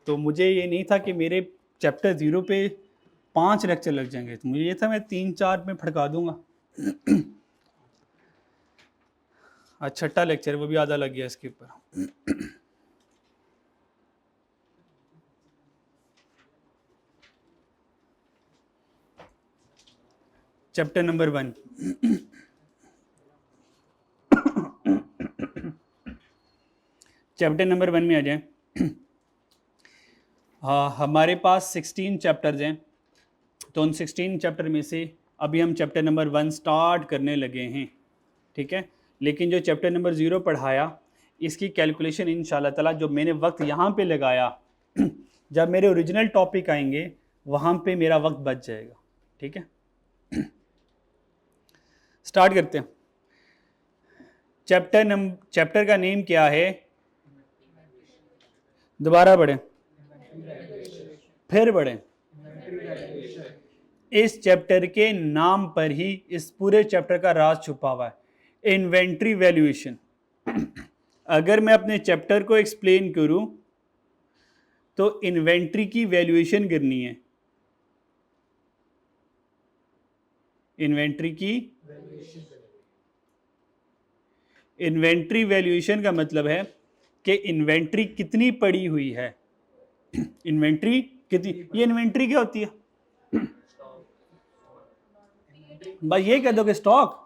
तो मुझे ये नहीं था कि मेरे चैप्टर 0 पे 5 लेक्चर लग जाएंगे, तो मुझे ये था मैं 3-4 में फटका दूंगा। आज छठा लेक्चर, वो भी आधा लग गया इसके ऊपर। Chapter number 1। चैप्टर नंबर 1 में आ जाए। हाँ, हमारे पास 16 चैप्टर्स हैं, तो उन 16 चैप्टर में से अभी हम चैप्टर नंबर 1 स्टार्ट करने लगे हैं। ठीक है, लेकिन जो चैप्टर नंबर 0 पढ़ाया इसकी कैलकुलेशन इंशाल्लाह ताला जो मैंने वक्त यहाँ पे लगाया, जब मेरे ओरिजिनल टॉपिक आएंगे वहाँ पे मेरा वक्त बच जाएगा। ठीक है, स्टार्ट करते हैं। चैप्टर का नेम क्या है? दोबारा पढ़ें, फिर पढ़ें। इस चैप्टर के नाम पर ही इस पूरे चैप्टर का राज छुपा हुआ है, इन्वेंट्री वैल्यूएशन। अगर मैं अपने चैप्टर को एक्सप्लेन करूं तो इन्वेंट्री की वैल्यूएशन करनी है। इन्वेंट्री वैल्यूएशन का मतलब है कि इन्वेंट्री कितनी पड़ी हुई है। इन्वेंट्री कितनी, ये इन्वेंट्री क्या होती है भाई? ये कह दो कि स्टॉक।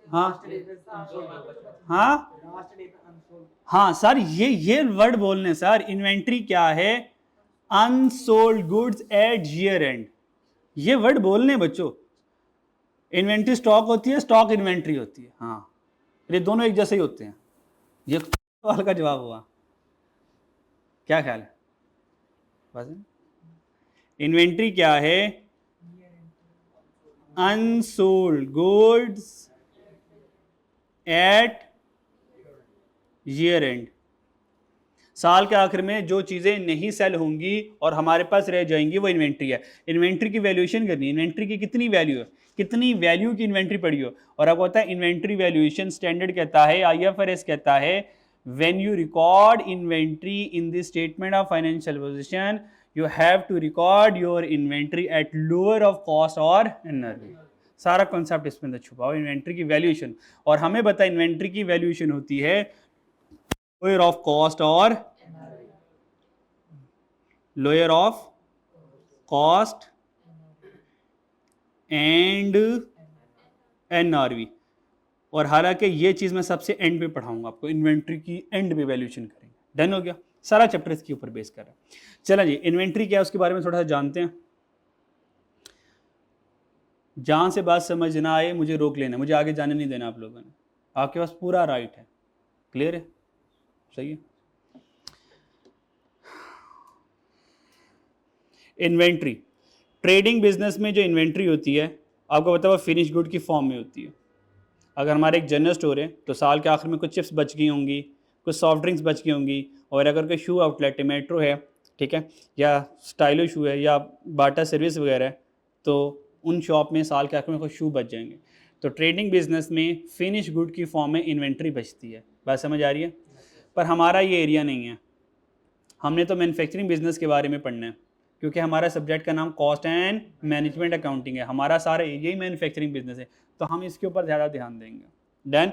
हाँ हाँ हाँ सर, ये वर्ड बोलने सर। इन्वेंट्री क्या है? Unsold goods at year and. ये वर्ड बोलने बच्चों। इन्वेंट्री स्टॉक होती है, स्टॉक इन्वेंट्री होती है। हाँ, ये दोनों एक जैसे ही होते हैं। ये सवाल का जवाब हुआ। क्या ख्याल है? बस इन्वेंट्री क्या है? Unsold goods at year and. साल के आखिर में जो चीज़ें नहीं सेल होंगी और हमारे पास रह जाएंगी वो इन्वेंट्री है। इन्वेंट्री की वैल्यूएशन करनी है, इन्वेंट्री की कितनी वैल्यू है, कितनी वैल्यू की इन्वेंट्री पड़ी हो। और आपको पता है इन्वेंट्री वैल्यूएशन स्टैंडर्ड कहता है, IFRS कहता है, when you record inventory in the statement of financial position you have to record your inventory at lower of cost और एनआरवी। सारा कॉन्सेप्ट इसमें अंदर छुपा हुआ, इन्वेंट्री की वैल्यूएशन। और हमें पता है इन्वेंट्री की वैल्यूएशन होती है लोअर ऑफ कॉस्ट और lower of cost and NRV. और हालांकि ये चीज़ मैं सबसे एंड पे पढ़ाऊंगा आपको, इन्वेंट्री की एंड पे वैल्यूएशन करेंगे। डन हो गया, सारा चैप्टर इसके ऊपर बेस कर रहा है। चला जी, इन्वेंट्री क्या है उसके बारे में थोड़ा सा जानते हैं। जहां से बात समझ ना आए मुझे रोक लेना, मुझे आगे जाने नहीं देना आप लोगों ने, आपके पास पूरा राइट है। क्लियर है, सही है। इन्वेंट्री, ट्रेडिंग बिजनेस में जो इन्वेंट्री होती है आपको पता है फिनिश गुड की फॉर्म में होती है। अगर हमारे एक जनरल स्टोर है तो साल के आखिर में कुछ चिप्स बच गई होंगी, कुछ सॉफ्ट ड्रिंक्स बच गई होंगी, और अगर कोई शू आउटलेट है, मेट्रो है, ठीक है, या स्टाइलो शू है या बाटा सर्विस वगैरह है, तो उन शॉप में साल के आखिर में कुछ शू बच जाएंगे। तो ट्रेडिंग बिजनेस में फिनिश गुड की फॉर्म में इन्वेंट्री बचती है। बात समझ आ रही है। पर हमारा ये एरिया नहीं है, हमने तो मैन्युफैक्चरिंग बिजनेस के बारे में पढ़ना है, क्योंकि हमारा सब्जेक्ट का नाम कॉस्ट एंड मैनेजमेंट अकाउंटिंग है, हमारा सारा यही मैन्युफैक्चरिंग बिजनेस है, तो हम इसके ऊपर ज़्यादा ध्यान देंगे। डन।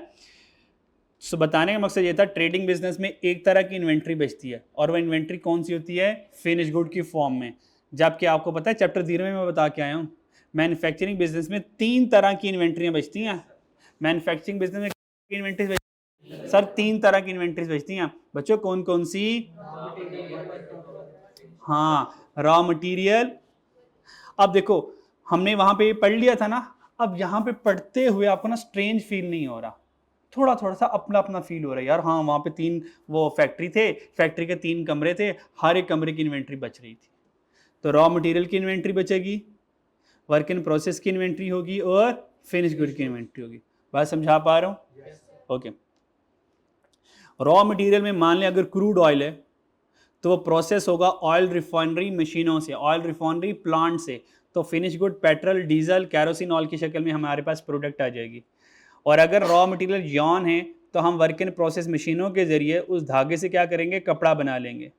सो बताने का मकसद ये था, ट्रेडिंग बिजनेस में एक तरह की इन्वेंट्री बचती है, और वह इन्वेंट्री कौन सी होती है, फिनिश गुड की फॉर्म में। जबकि आपको पता है चैप्टर 0 में मैं बता के आया हूँ, मैन्युफैक्चरिंग बिजनेस में 3 तरह की इन्वेंट्रियाँ बचती हैं। मैन्युफैक्चरिंग बिजनेस में इन्वेंट्रीज सर 3 तरह की इन्वेंट्रीज बचती हैं बच्चों, कौन कौन सी? हाँ, रॉ मटेरियल। अब देखो हमने वहां पे पढ़ लिया था ना, अब यहाँ पे पढ़ते हुए आपको ना स्ट्रेंज फील नहीं हो रहा, थोड़ा थोड़ा सा अपना अपना फील हो रहा है यार। हाँ, वहाँ पे 3 वो फैक्ट्री थे, फैक्ट्री के 3 कमरे थे, हर एक कमरे की इन्वेंट्री बच रही थी। तो रॉ मटेरियल की इन्वेंट्री बचेगी, वर्क इन प्रोसेस की इन्वेंट्री होगी, और फिनिश गुड की इन्वेंट्री होगी। बात समझा पा रहा हूँ? ओके। रॉ मटेरियल में मान लें अगर क्रूड ऑयल है तो वो प्रोसेस होगा ऑयल रिफाइनरी मशीनों से, ऑयल रिफाइनरी प्लांट से, तो finish good petrol, diesel, kerosene oil की शक्ल में हमारे पास प्रोडक्ट आ जाएगी। और अगर रॉ मटेरियल यॉन है तो हम वर्क इन प्रोसेस मशीनों के ज़रिए उस धागे से क्या करेंगे, कपड़ा बना लेंगे।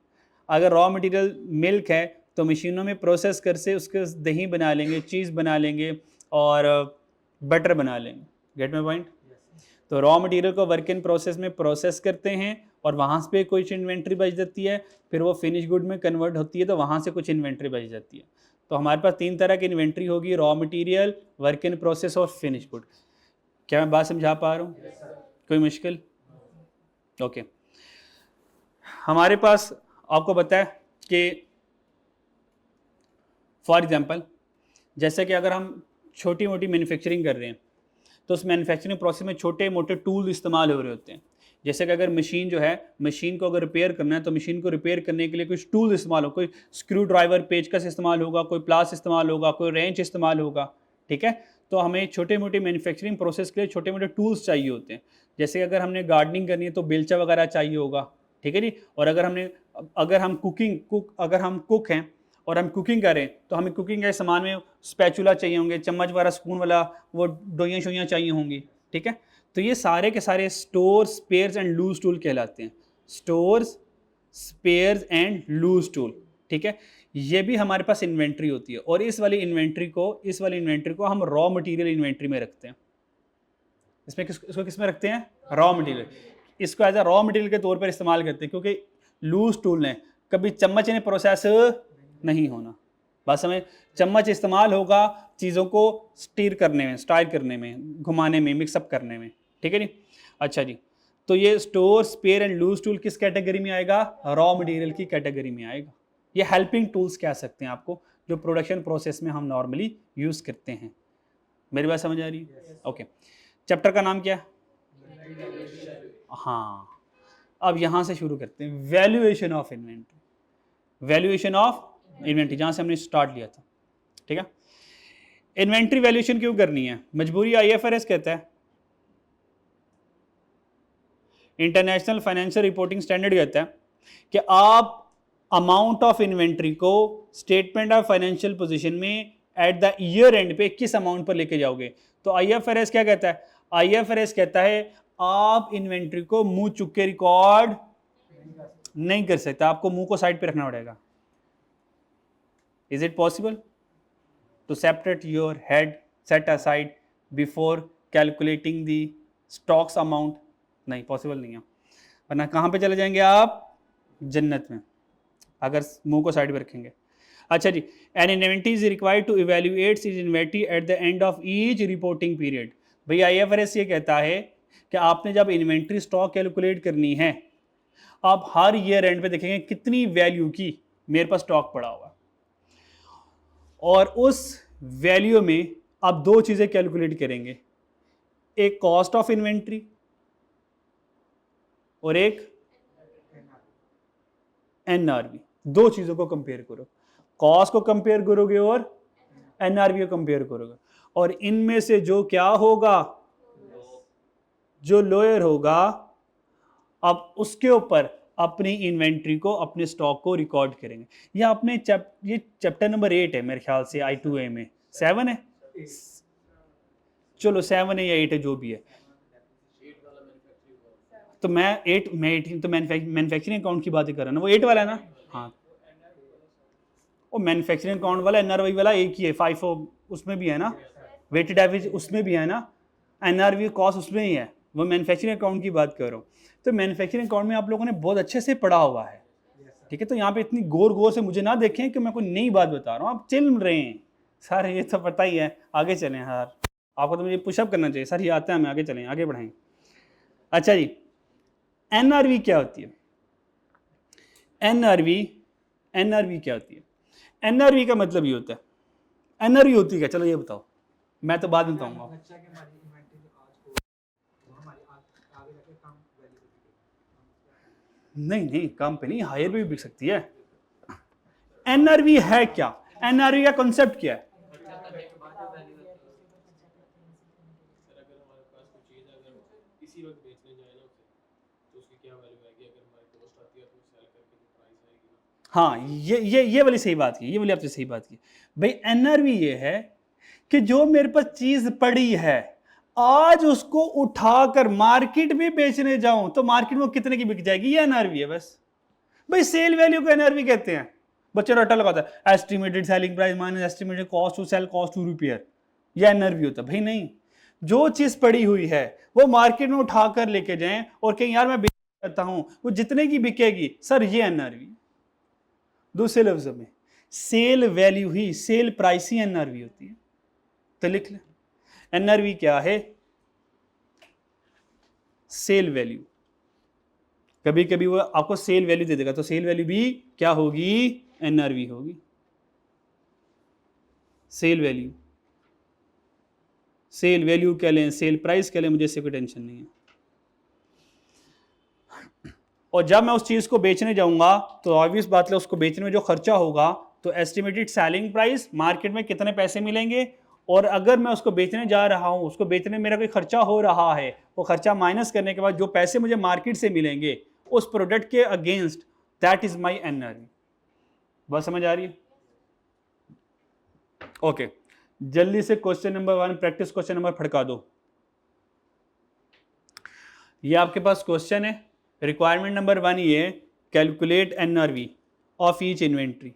अगर रॉ मटेरियल मिल्क है तो मशीनों में प्रोसेस कर से उसके दही बना लेंगे, चीज़ बना लेंगे और बटर बना लेंगे। Get my point? तो रॉ मटेरियल को वर्क इन प्रोसेस में प्रोसेस करते हैं और वहाँ से कुछ इन्वेंट्री बच जाती है, फिर वो फिनिश गुड में कन्वर्ट होती है तो वहाँ से कुछ इन्वेंट्री बच जाती है। तो हमारे पास 3 तरह की इन्वेंट्री होगी, raw material, work in process और फिनिश गुड। क्या मैं बात समझा पा रहा हूँ? कोई मुश्किल? ओके। हमारे पास आपको पता है कि फॉर एग्जांपल जैसे कि अगर हम छोटी मोटी मैन्युफैक्चरिंग कर रहे हैं तो उस मैन्युफैक्चरिंग प्रोसेस में छोटे मोटे टूल इस्तेमाल हो रहे होते हैं। जैसे कि अगर मशीन जो है, मशीन को अगर रिपेयर करना है तो मशीन को रिपेयर करने के लिए कुछ टूल इस्तेमाल हो, कोई स्क्रू ड्राइवर, पेचकस इस्तेमाल होगा, कोई प्लास इस्तेमाल होगा, कोई रेंच इस्तेमाल होगा, ठीक है। तो हमें छोटे मोटे मैन्युफैक्चरिंग प्रोसेस के लिए छोटे मोटे टूल्स चाहिए होते हैं। जैसे अगर हमने गार्डनिंग करनी है तो बेलचा वगैरह चाहिए होगा, ठीक है जी। और अगर हम कुक हैं और हम कुकिंग करें तो हमें कुकिंग के सामान में स्पैचुला चाहिए होंगे, चम्मच वाला, स्पून वाला, वो डोइयाँ शोइयाँ चाहिए होंगी, ठीक है। तो ये सारे के सारे store, spares and loose tool कहलाते हैं। Stores, spares and loose tool, ठीक है। ये भी हमारे पास इन्वेंट्री होती है, और इस वाली इन्वेंट्री को हम रॉ मटेरियल इन्वेंट्री में रखते हैं। इसको किस में रखते हैं? Raw material. इसको एज अ रॉ मटेरियल के तौर पर इस्तेमाल करते हैं, क्योंकि लूज टूल ने कभी चम्मच ने प्रोसेस नहीं होना। बस हमें चम्मच इस्तेमाल होगा चीज़ों को स्टीर करने में, स्टाइल करने में, घुमाने में, मिक्सअप करने में, ठीक है जी। अच्छा जी, तो ये store, spare and loose tool किस कैटेगरी में आएगा? रॉ मटेरियल की कैटेगरी में आएगा। ये हेल्पिंग टूल्स कह सकते हैं आपको, जो प्रोडक्शन प्रोसेस में हम नॉर्मली यूज़ करते हैं। मेरी बात समझ आ रही है? ओके। चैप्टर का नाम क्या है? हाँ, अब यहाँ से शुरू करते हैं, valuation of inventory. Valuation of inventory जहाँ से हमने स्टार्ट लिया था, ठीक है। इन्वेंट्री वैल्यूएशन क्यों करनी है? मजबूरी IFRS कहता है, इंटरनेशनल फाइनेंशियल रिपोर्टिंग स्टैंडर्ड कहता है कि आप अमाउंट ऑफ इन्वेंट्री को स्टेटमेंट ऑफ फाइनेंशियल पोजीशन में एट द ईयर एंड पे किस अमाउंट पर लेके जाओगे। तो आईएफआरएस क्या कहता है? आईएफआरएस कहता है आप इन्वेंट्री को मुंह चुक के रिकॉर्ड नहीं कर सकते, आपको मुंह को साइड पे रखना पड़ेगा। Is it possible to separate your head set aside before calculating the stocks amount? नहीं, पॉसिबल नहीं है। वरना कहां पे चले जाएंगे आप? जन्नत में, अगर मुंह को साइड पे रखेंगे। अच्छा जी, an inventory is required to evaluate is inventory at the end of each reporting period. भैया आईएफआरएस ये कहता है कि आपने जब इन्वेंट्री स्टॉक कैलकुलेट करनी है, आप हर ईयर एंड पे देखेंगे कितनी वैल्यू की मेरे पास स्टॉक पड़ा हुआ, और उस वैल्यू में आप दो चीजें कैलकुलेट करेंगे, एक कॉस्ट ऑफ इन्वेंट्री और एक एनआरवी। दो चीजों को कंपेयर करो, कॉस्ट को कंपेयर करोगे और एनआरवी को कंपेयर करोगे, और इनमें से जो क्या होगा, जो लोअर होगा, अब उसके ऊपर अपनी इन्वेंट्री को, अपने स्टॉक को रिकॉर्ड करेंगे। ये आपने ये चैप्टर नंबर 8 है मेरे ख्याल से, I2A में 7 है, चलो 7 है या 8 है, जो भी है। तो मैं 18 तो मैन्युफैक्चरिंग अकाउंट की बात ही कर रहा हूँ ना, वो 8 वाला है ना। हाँ, वो मैन्युफैक्चरिंग अकाउंट वाला एनआरवी वाला एक ही है, 5 उसमें भी है ना, वेटेड एवरेज उसमें भी है ना, एनआरवी कॉस्ट उसमें ही है, वो मैन्युफैक्चरिंग अकाउंट की बात कर रहा हूँ। तो मैन्युफैक्चरिंग अकाउंट में आप लोगों ने बहुत अच्छे से पढ़ा हुआ है, ठीक है। तो यहाँ पे इतनी गौर से मुझे ना देखें कि मैं कोई नई बात बता रहा हूँ, आप चिल रहे हैं सर, ये तो पता ही है। आगे चलें सर, आपको तो मुझे पुशअप करना चाहिए सर, ये आता है हमें, आगे चलें, आगे बढ़ाएं। अच्छा जी, एनआरवी क्या होती है? एनआरवी क्या होती है? एनआरवी का मतलब ये होता है, एनआरवी होती है क्या, चलो ये बताओ, मैं तो बाद में बताऊंगा। नहीं, कम पे नहीं, हायर पे भी बिक सकती है। एनआरवी है क्या? एनआरवी का कॉन्सेप्ट क्या है? हाँ, ये वाली सही बात की, ये वाली आपने सही बात की भाई। एनआरवी ये है कि जो मेरे पास चीज पड़ी है, आज उसको उठाकर मार्केट में बेचने जाऊं तो मार्केट में कितने की बिक जाएगी, ये एनआरवी है बस भाई। सेल वैल्यू को एनआरवी कहते हैं। बच्चे रट्टा लगाता है, estimated selling price minus estimated cost to sell cost to repair, ये एनआरवी होता है भाई। नहीं, जो चीज पड़ी हुई है वो मार्केट में उठाकर लेके जाएं और कहीं यार मैं बेच सकता हूं, वो जितने की बिकेगी सर, ये एनआरवी। दूसरे लफ्जों में सेल वैल्यू ही, सेल प्राइस ही एनआरवी होती है। तो लिख ले, एनआरवी क्या है? Sale value. कभी कभी वो आपको सेल वैल्यू दे देगा, तो सेल वैल्यू भी क्या होगी? एनआरवी होगी। सेल वैल्यू, सेल वैल्यू कह लें, सेल प्राइस कह लें, मुझे इससे कोई टेंशन नहीं है। और जब मैं उस चीज को बेचने जाऊंगा तो ऑब्वियस बात है, उसको बेचने में जो खर्चा होगा, तो एस्टिमेटेड सेलिंग प्राइस, मार्केट में कितने पैसे मिलेंगे, और अगर मैं उसको बेचने जा रहा हूं, उसको बेचने में मेरा कोई खर्चा हो रहा है, वो खर्चा माइनस करने के बाद जो पैसे मुझे मार्केट से मिलेंगे उस प्रोडक्ट के against, that is my NRV. बात समझ आ रही है? ओके, जल्दी से question number 1, practice question number फड़का दो। ये आपके पास क्वेश्चन है, रिक्वायरमेंट नंबर 1 ये, calculate NRV of each inventory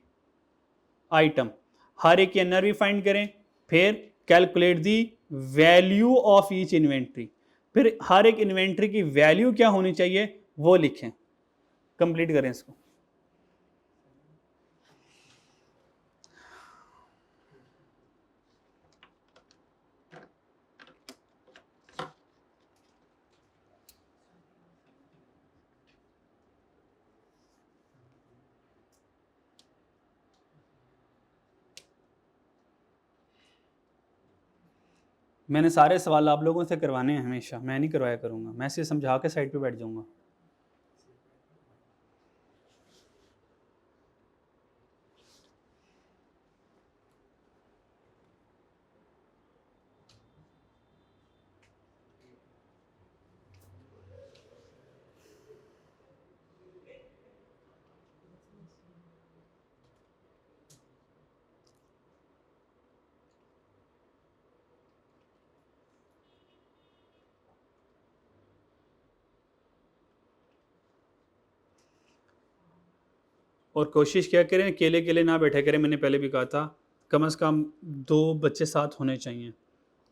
item. हर एक एनआरवी फाइंड करें, फिर calculate the value of each inventory, फिर हर एक इन्वेंट्री की वैल्यू क्या होनी चाहिए वो लिखें। कंप्लीट करें इसको। मैंने सारे सवाल आप लोगों से करवाने हैं हमेशा, मैं नहीं करवाया करूंगा, मैं सिर्फ समझा के साइड पे बैठ जाऊंगा। और कोशिश क्या करें, अकेले अकेले ना बैठे करें, मैंने पहले भी कहा था कम से कम 2 बच्चे साथ होने चाहिए,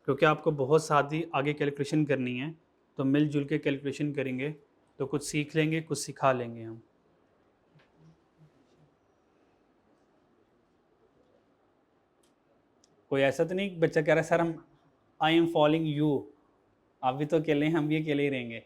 क्योंकि आपको बहुत सारी आगे कैलकुलेशन करनी है, तो मिलजुल के कैलकुलेशन करेंगे तो कुछ सीख लेंगे, कुछ सिखा लेंगे हम। कोई ऐसा तो नहीं बच्चा कह रहा है सर हम आई एम फॉलोइंग यू, आप भी तो अकेले हैं, हम भी अकेले ही रहेंगे।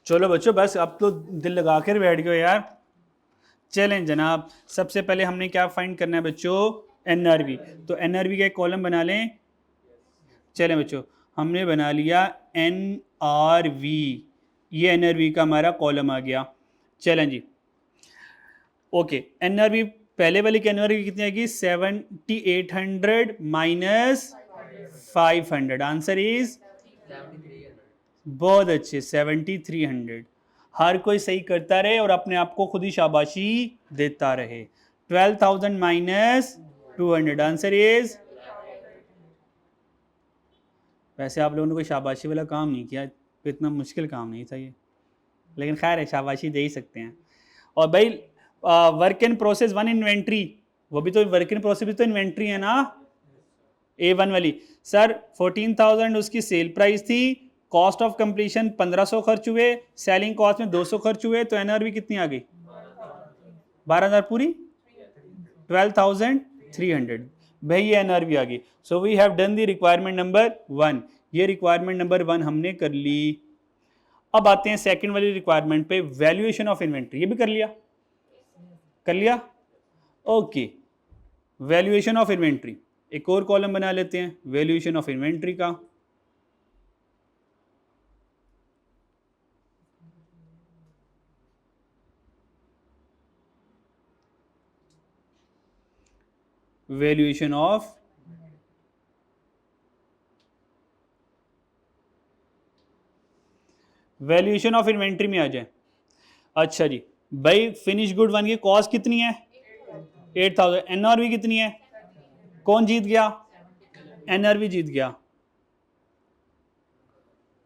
चलो बच्चों बस अब तो दिल लगा कर बैठ गए यार। चलें जनाब, सबसे पहले हमने क्या फाइंड करना है बच्चों, एनआरवी। तो एनआरवी का एक कॉलम बना लें। चलें बच्चों, हमने बना लिया एनआरवी, ये एनआरवी का हमारा कॉलम आ गया। चलें जी, ओके, एनआरवी पहले वाली की एनआरवी कितनी आएगी, 7800 माइनस 500, आंसर इज बहुत अच्छे 7300। हर कोई सही करता रहे और अपने आप को खुद ही शाबाशी देता रहे। 12,000 माइनस 200, आंसर इज, वैसे आप लोगों ने कोई शाबाशी वाला काम नहीं किया, तो इतना मुश्किल काम नहीं था ये, लेकिन खैर है, शाबाशी दे ही सकते हैं। और भाई वर्क इन प्रोसेस 1 इन्वेंट्री, वो भी तो वर्क इन प्रोसेस भी तो इन्वेंट्री है ना, A1 वाली। सर 14,000 उसकी सेल प्राइस थी, कॉस्ट ऑफ कंप्लीशन 1500 खर्च हुए, सेलिंग कॉस्ट में 200 खर्च हुए, तो एनआरवी कितनी आ गई, 12,000 पूरी, 12,300। भाई ये एनआरवी आ गई। So we have done the requirement number 1, ये रिक्वायरमेंट नंबर 1 हमने कर ली। अब आते हैं सेकंड वाली रिक्वायरमेंट पे, वैल्यूएशन ऑफ इन्वेंट्री, ये भी कर लिया, कर लिया, ओके। वैल्यूएशन ऑफ इन्वेंट्री, एक और कॉलम बना लेते हैं वैल्यूएशन ऑफ इन्वेंट्री का। Valuation of valuation of inventory में आ जाए। अच्छा जी, भाई फिनिश गुड 1 की कॉस्ट कितनी है, 8,000, एनआरवी कितनी है, कौन जीत गया, एनआरवी जीत गया।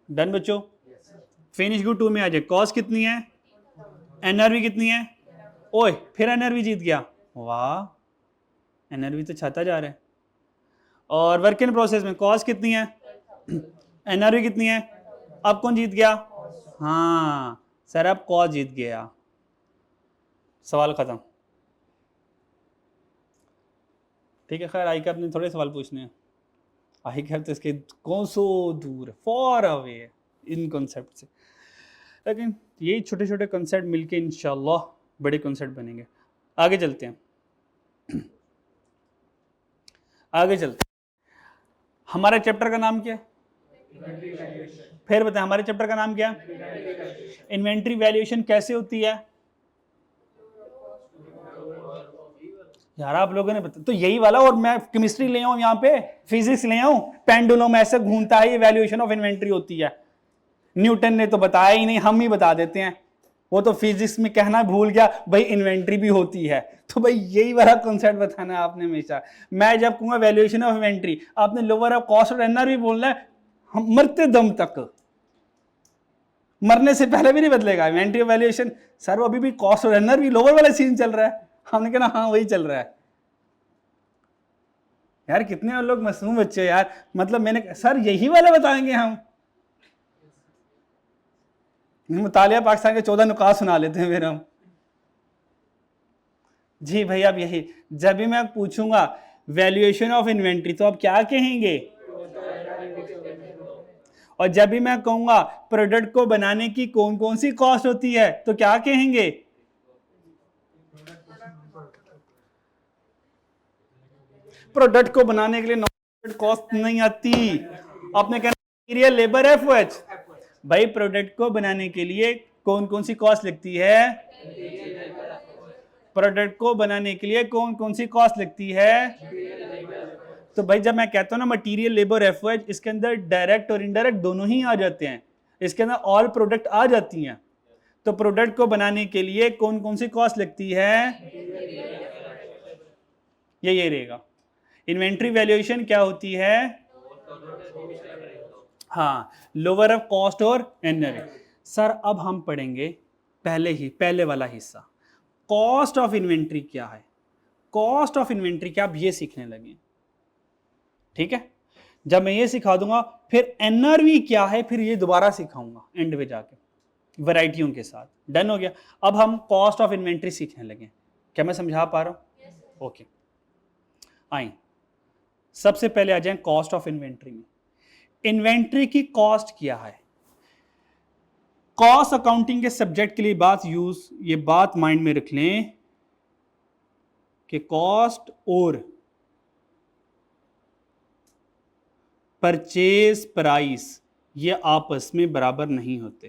डन बच्चों। फिनिश गुड 2 में आ जाए, कॉस्ट कितनी है, एनआरवी कितनी है, ओए फिर एनआरवी जीत गया, वाह, एनआरवी तो छाता जा रहा है। और वर्क इन प्रोसेस में कॉस्ट कितनी है, एनआरवी कितनी है, अब कौन जीत गया, हाँ सर अब कॉस्ट जीत गया, सवाल खत्म। ठीक है, खैर आई कैप ने थोड़े सवाल पूछने हैं, आई कैप तो इसके कौन सो दूर है, फॉर अवे है इन कॉन्सेप्ट से, लेकिन यही छोटे छोटे कॉन्सेप्ट मिलके इंशाल्लाह बड़े कॉन्सेप्ट बनेंगे। आगे चलते हैं, आगे चलते हैं। हमारे चैप्टर का नाम क्या है, फिर बताएं हमारे चैप्टर का नाम क्या है, इन्वेंट्री वैल्यूएशन कैसे होती है यार, आप लोगों ने बता तो यही वाला, और मैं केमिस्ट्री ले आऊं यहाँ पे, फिजिक्स ले आऊं, पेंडुलम ऐसे घूमता है, ये वैल्यूएशन ऑफ इन्वेंट्री होती है। न्यूटन ने तो बताया ही नहीं, हम ही बता देते हैं, वो तो फिजिक्स में कहना भूल गया भाई इन्वेंट्री भी होती है। तो भाई यही वाला कॉन्सेप्ट बताना है आपने हमेशा। मैं जब कहूंगा वैल्यूएशन ऑफ इन्वेंट्री, आपने लोअर ऑफ कॉस्ट और एनआरवी बोलना है, हम मरते दम तक, मरने से पहले भी नहीं बदलेगा इन्वेंट्री वैल्यूएशन। सर वो अभी भी कॉस्ट और एनआरवी लोअर वाला सीन चल रहा है, हमने कहा हाँ वही चल रहा है। यार कितने लोग मासूम बच्चे यार, मतलब मैंने सर यही वाला बताएंगे हम, मुतालिया पाकिस्तान के 14 नुकात सुना लेते हैं फिर हम। जी भाई अब यही, जब भी मैं पूछूंगा वैल्यूएशन ऑफ इन्वेंट्री तो आप क्या कहेंगे, और जब भी मैं कहूंगा प्रोडक्ट को बनाने की कौन कौन सी कॉस्ट होती है तो क्या कहेंगे, प्रोडक्ट को बनाने के लिए नॉन कॉस्ट नहीं आती, आपने कहना मटीरियल लेबर एफओएच। भाई प्रोडक्ट को बनाने के लिए कौन कौन सी कॉस्ट लगती है, प्रोडक्ट को बनाने के लिए कौन कौन सी कॉस्ट लगती है। तो भाई जब मैं कहता हूं ना मटीरियल लेबर एफओएच, इसके अंदर डायरेक्ट और इनडायरेक्ट दोनों ही आ जाते हैं, इसके अंदर ऑल प्रोडक्ट आ जाती हैं। तो प्रोडक्ट को बनाने के लिए कौन कौन सी कॉस्ट लगती है, ये रहेगा। इन्वेंट्री वैल्यूएशन क्या होती है? हाँ, लोअर ऑफ कॉस्ट और एनआरवी। सर अब हम पढ़ेंगे पहले वाला हिस्सा, कॉस्ट ऑफ इन्वेंट्री क्या है। कॉस्ट ऑफ इन्वेंट्री क्या, आप ये सीखने लगे, ठीक है। जब मैं ये सिखा दूंगा फिर एनआरवी क्या है, फिर ये दोबारा सिखाऊंगा एंड में जाके वैरायटियों के साथ। डन हो गया। अब हम कॉस्ट ऑफ इन्वेंट्री सीखने लगे। क्या मैं समझा पा रहा हूं? ओके, आइए सबसे पहले आ जाए कॉस्ट ऑफ इन्वेंट्री में। इन्वेंट्री की कॉस्ट क्या है? कॉस्ट अकाउंटिंग के सब्जेक्ट के लिए ये बात माइंड में रख लें कि कॉस्ट और परचेज प्राइस ये आपस में बराबर नहीं होते।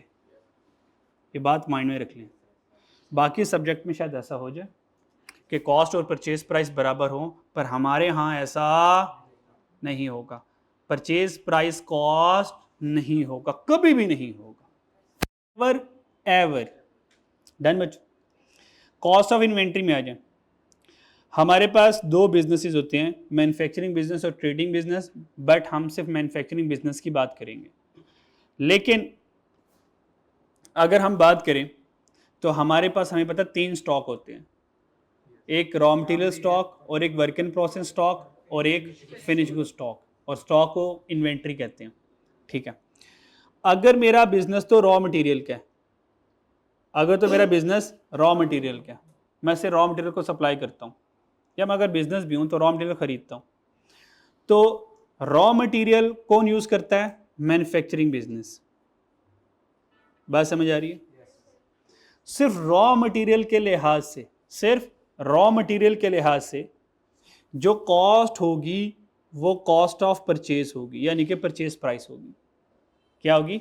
ये बात माइंड में रख लें। बाकी सब्जेक्ट में शायद ऐसा हो जाए कि कॉस्ट और परचेज प्राइस बराबर हो, पर हमारे यहाँ ऐसा नहीं होगा। परचेज प्राइस कॉस्ट नहीं होगा, कभी भी नहीं होगा, एवर। डन बच्चों। कॉस्ट ऑफ इन्वेंट्री में आ जाए। हमारे पास दो बिजनेसेस होते हैं, मैन्युफैक्चरिंग बिजनेस और ट्रेडिंग बिजनेस, बट हम सिर्फ मैन्युफैक्चरिंग बिजनेस की बात करेंगे। लेकिन अगर हम बात करें तो हमारे पास, हमें पता, 3 स्टॉक होते हैं, एक रॉ मटेरियल स्टॉक और एक वर्क इन प्रोसेस स्टॉक और एक फिनिश गुड स्टॉक, और स्टॉक को इन्वेंट्री कहते हैं, ठीक है। अगर मेरा बिजनेस तो रॉ मटेरियल का है, अगर तो मेरा बिजनेस रॉ मटेरियल का है, मैं से रॉ मटेरियल को सप्लाई करता हूँ, या मैं अगर बिजनेस भी हूँ तो रॉ मटेरियल खरीदता हूँ, तो रॉ मटेरियल कौन यूज करता है? Manufacturing business. बात समझ आ रही है? सिर्फ रॉ मटेरियल के लिहाज से, सिर्फ रॉ मटेरियल के लिहाज से जो कॉस्ट होगी वो कॉस्ट ऑफ परचेज होगी, यानी कि परचेज प्राइस होगी। क्या होगी?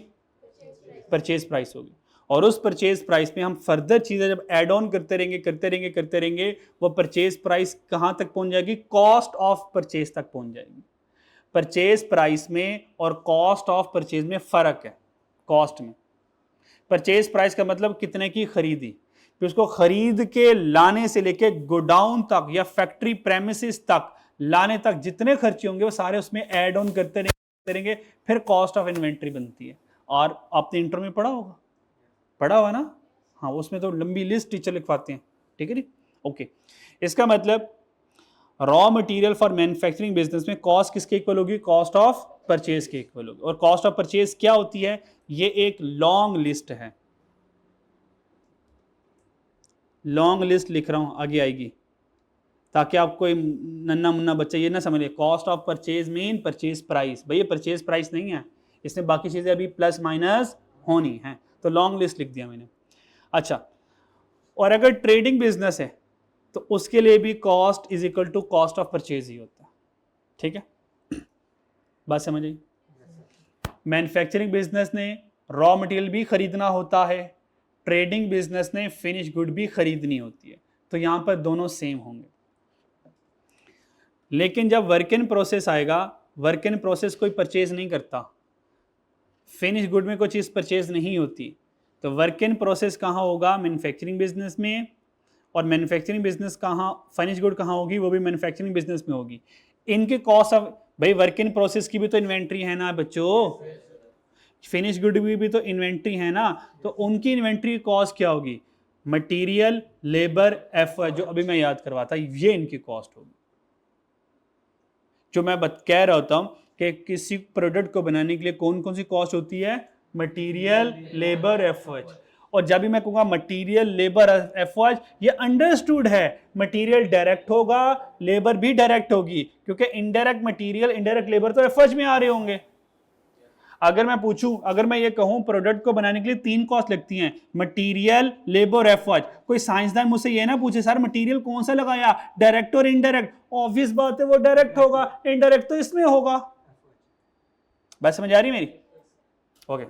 परचेज प्राइस होगी। और उस परचेज प्राइस में हम फर्दर चीजें जब ऐड ऑन करते रहेंगे, वो परचेज प्राइस कहां तक पहुंच जाएगी? कॉस्ट ऑफ परचेज तक पहुंच जाएगी। परचेज प्राइस में और कॉस्ट ऑफ परचेज में फर्क है। कॉस्ट में परचेज प्राइस का मतलब कितने की खरीदी, फिर उसको खरीद के लाने से लेके गोडाउन तक या फैक्ट्री प्रेमिसेस तक लाने तक जितने खर्चे होंगे वो सारे उसमें ऐड ऑन करते रहेंगे, फिर कॉस्ट ऑफ इन्वेंट्री बनती है। और आपने इंटर में पढ़ा होगा ना? हाँ, उसमें तो लंबी लिस्ट टीचर लिखवाते हैं, ठीक है नी? ओके, इसका मतलब raw material for manufacturing business में कॉस्ट किसके इक्वल होगी? कॉस्ट ऑफ परचेज के इक्वल होगी। और कॉस्ट ऑफ परचेज क्या होती है? ये एक लॉन्ग लिस्ट है, लॉन्ग लिस्ट लिख रहा हूं, आगे आएगी, ताकि आप कोई नन्ना मुन्ना बच्चा ये ना समझे cost of purchase mean purchase price. भैया परचेज प्राइस नहीं है, इसमें बाकी चीजें अभी प्लस माइनस होनी है, तो लॉन्ग लिस्ट लिख दिया मैंने। अच्छा, और अगर ट्रेडिंग बिजनेस है तो उसके लिए भी cost is equal to cost of purchase ही होता है, ठीक है? बात समझ आई? मैन्युफैक्चरिंग बिजनेस ने रॉ मटेरियल भी खरीदना होता है, ट्रेडिंग बिजनेस ने फिनिश गुड भी खरीदनी होती है, तो यहां पर दोनों सेम होंगे। लेकिन जब वर्क इन प्रोसेस आएगा, वर्क इन प्रोसेस कोई परचेज नहीं करता, फिनिश गुड में कोई चीज परचेज नहीं होती, तो वर्क इन प्रोसेस कहाँ होगा? मैन्युफैक्चरिंग बिजनेस में। और मैन्युफैक्चरिंग बिजनेस कहाँ, फिनिश गुड कहाँ होगी? वो भी मैन्युफैक्चरिंग बिजनेस में होगी। इनके कॉस्ट ऑफ, भाई वर्क इन प्रोसेस की भी तो इन्वेंट्री है ना बच्चों, फिनिश गुड भी तो इन्वेंट्री है ना, तो उनकी इन्वेंट्री कॉस्ट क्या होगी? मटेरियल, लेबर, एफर्ट, जो अभी मैं याद करवाता, ये इनकी कॉस्ट होगी। जो मैं कह रहा होता हूं कि किसी प्रोडक्ट को बनाने के लिए कौन कौन सी कॉस्ट होती है? Material, labour, effort. और जब भी मैं कहूंगा मटेरियल, लेबर, एफर्ट, ये अंडरस्टूड है, मटेरियल डायरेक्ट होगा, लेबर भी डायरेक्ट होगी, क्योंकि इनडायरेक्ट मटेरियल, इनडायरेक्ट लेबर तो एफर्ट में आ रहे होंगे। अगर मैं पूछूं, अगर मैं ये कहूं प्रोडक्ट को बनाने के लिए 3 कॉस्ट लगती हैं, मटेरियल, लेबर, एफर्ट, कोई साइंसदान मुझसे ये ना पूछे सर मटेरियल कौन सा लगाया, डायरेक्ट और इनडायरेक्ट? ऑब्वियस बात है वो डायरेक्ट होगा, इनडायरेक्ट तो इसमें होगा। बात समझ आ रही मेरी? ओके,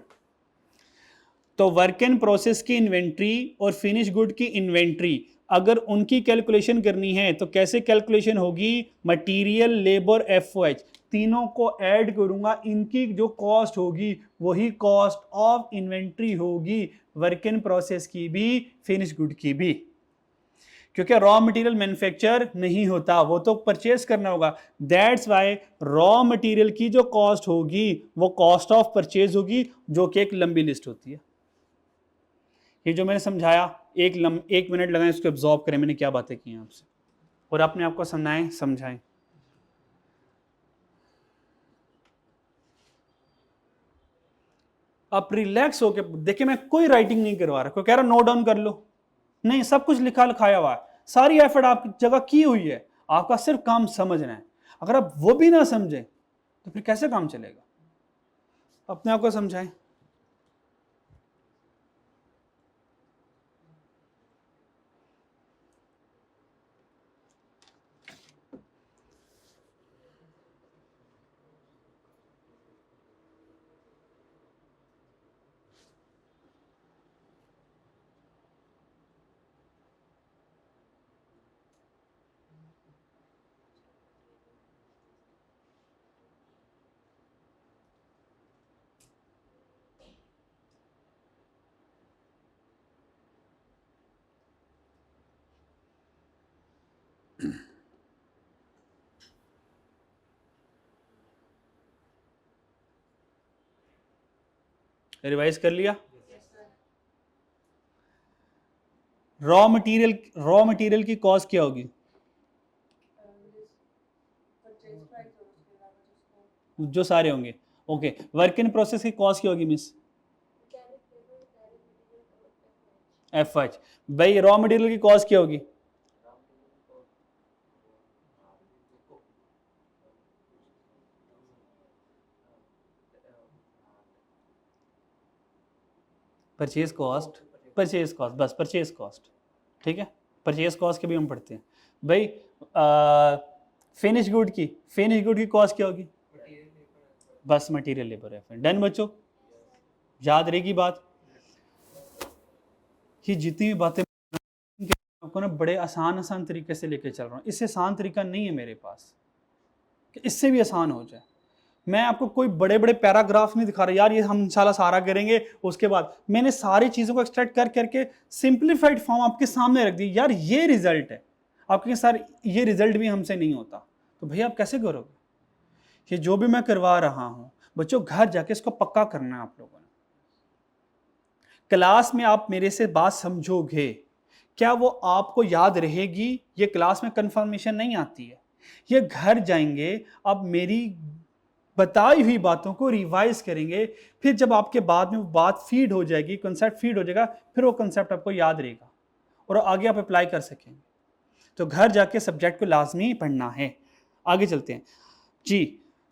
तो वर्क इन प्रोसेस की इन्वेंट्री और फिनिश गुड की इन्वेंट्री अगर उनकी कैलकुलेशन करनी है तो कैसे कैलकुलेशन होगी? मटेरियल, लेबर, एफओएच, तीनों को ऐड करूंगा, इनकी जो कॉस्ट होगी वही कॉस्ट ऑफ इन्वेंट्री होगी, वर्क इन प्रोसेस की भी, फिनिश गुड की भी। क्योंकि रॉ मटेरियल मैन्युफैक्चर नहीं होता, वो तो परचेज करना होगा। दैट्स वाई रॉ मटेरियल की जो कॉस्ट होगी वो कॉस्ट ऑफ परचेज होगी, जो कि एक लंबी लिस्ट होती है। ये जो मैंने समझाया, एक मिनट लगाएं इसको एब्जॉर्ब करें मैंने क्या बातें की हैं आपसे, और अपने आप को समझाएं। आप रिलैक्स होके देखिए, मैं कोई राइटिंग नहीं करवा रहा, कोई कह रहा नोट डाउन कर लो, नहीं, सब कुछ लिखा लिखाया हुआ है, सारी एफर्ट आपकी जगह की हुई है, आपका सिर्फ काम समझना है। अगर आप वो भी ना समझें तो फिर कैसे काम चलेगा? अपने आप को समझाएं। रिवाइज कर लिया? रॉ मटेरियल की कॉस्ट क्या होगी? जो सारे होंगे। ओके, वर्क इन प्रोसेस की कॉस्ट क्या होगी मिस? एफ भाई रॉ मटेरियल की कॉस्ट क्या होगी? परचेज कॉस्ट बस परचेज कॉस्ट, ठीक है। परचेज कॉस्ट के भी हम पढ़ते हैं भाई। फिनिश गुड की कॉस्ट क्या होगी? बस मटेरियल लेबर है। डन बच्चों, याद रहेगी बात। ये जितनी भी बातें आपको ना बड़े आसान तरीके से लेके चल रहा हूँ, इससे आसान तरीका नहीं है मेरे पास कि इससे भी आसान हो जाए। मैं आपको कोई बड़े बड़े पैराग्राफ नहीं दिखा रहा यार, ये हम इंशाल्लाह सारा करेंगे, उसके बाद मैंने सारी चीज़ों को एक्सट्रैक्ट करके सिंप्लीफाइड फॉर्म आपके सामने रख दी। यार ये रिजल्ट है आपके, सर ये रिजल्ट भी हमसे नहीं होता, तो भैया आप कैसे करोगे? ये जो भी मैं करवा रहा हूँ बच्चों, घर जाके इसको पक्का करना है आप लोगों ने। क्लास में आप मेरे से बात समझोगे, क्या वो आपको याद रहेगी? ये क्लास में कंफर्मेशन नहीं आती है, ये घर जाएंगे आप मेरी बताई हुई बातों को रिवाइज करेंगे, फिर जब आपके बाद में वो बात फीड हो जाएगी, कंसेप्ट फीड हो जाएगा, फिर वो कंसेप्ट आपको याद रहेगा और आगे आप अप्लाई कर सकेंगे। तो घर जाके सब्जेक्ट को लाजमी पढ़ना है। आगे चलते हैं जी।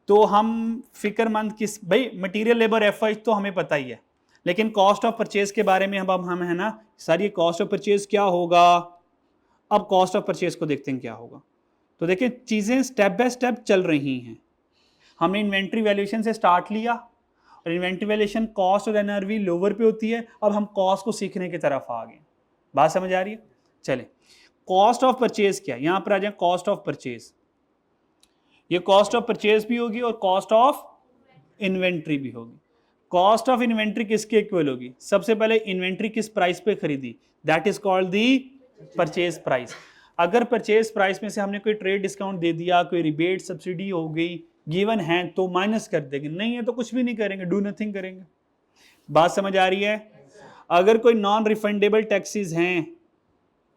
तो हम फिक्रमंद किस भाई, मटेरियल लेबर एफआई तो हमें पता ही है, लेकिन कॉस्ट ऑफ परचेज के बारे में हम है ना सर, ये कॉस्ट ऑफ परचेज क्या होगा? अब कॉस्ट ऑफ परचेज को देखते हैं क्या होगा। तो देखिए चीज़ें स्टेप बाय स्टेप चल रही हैं। हमने इन्वेंट्री वैल्यूएशन से स्टार्ट लिया, और इन्वेंट्री वैल्यूएशन कॉस्ट और एनआरवी लोअर पे होती है। अब हम कॉस्ट को सीखने की तरफ आ गए। बात समझ आ रही है? चले, कॉस्ट ऑफ परचेज क्या, यहां पर आ जाए कॉस्ट ऑफ परचेज। ये कॉस्ट ऑफ परचेज भी होगी और कॉस्ट ऑफ इन्वेंट्री भी होगी। कॉस्ट ऑफ इन्वेंट्री किसके इक्वल होगी? सबसे पहले इन्वेंट्री किस प्राइस पे खरीदी, that is called the purchase price. अगर परचेज प्राइस में से हमने कोई ट्रेड डिस्काउंट दे दिया, कोई रिबेट सब्सिडी हो गई, गिवन है तो माइनस कर देंगे, नहीं है तो कुछ भी नहीं करेंगे, डू नथिंग करेंगे। बात समझ आ रही है? अगर कोई नॉन रिफंडेबल टैक्सेस हैं,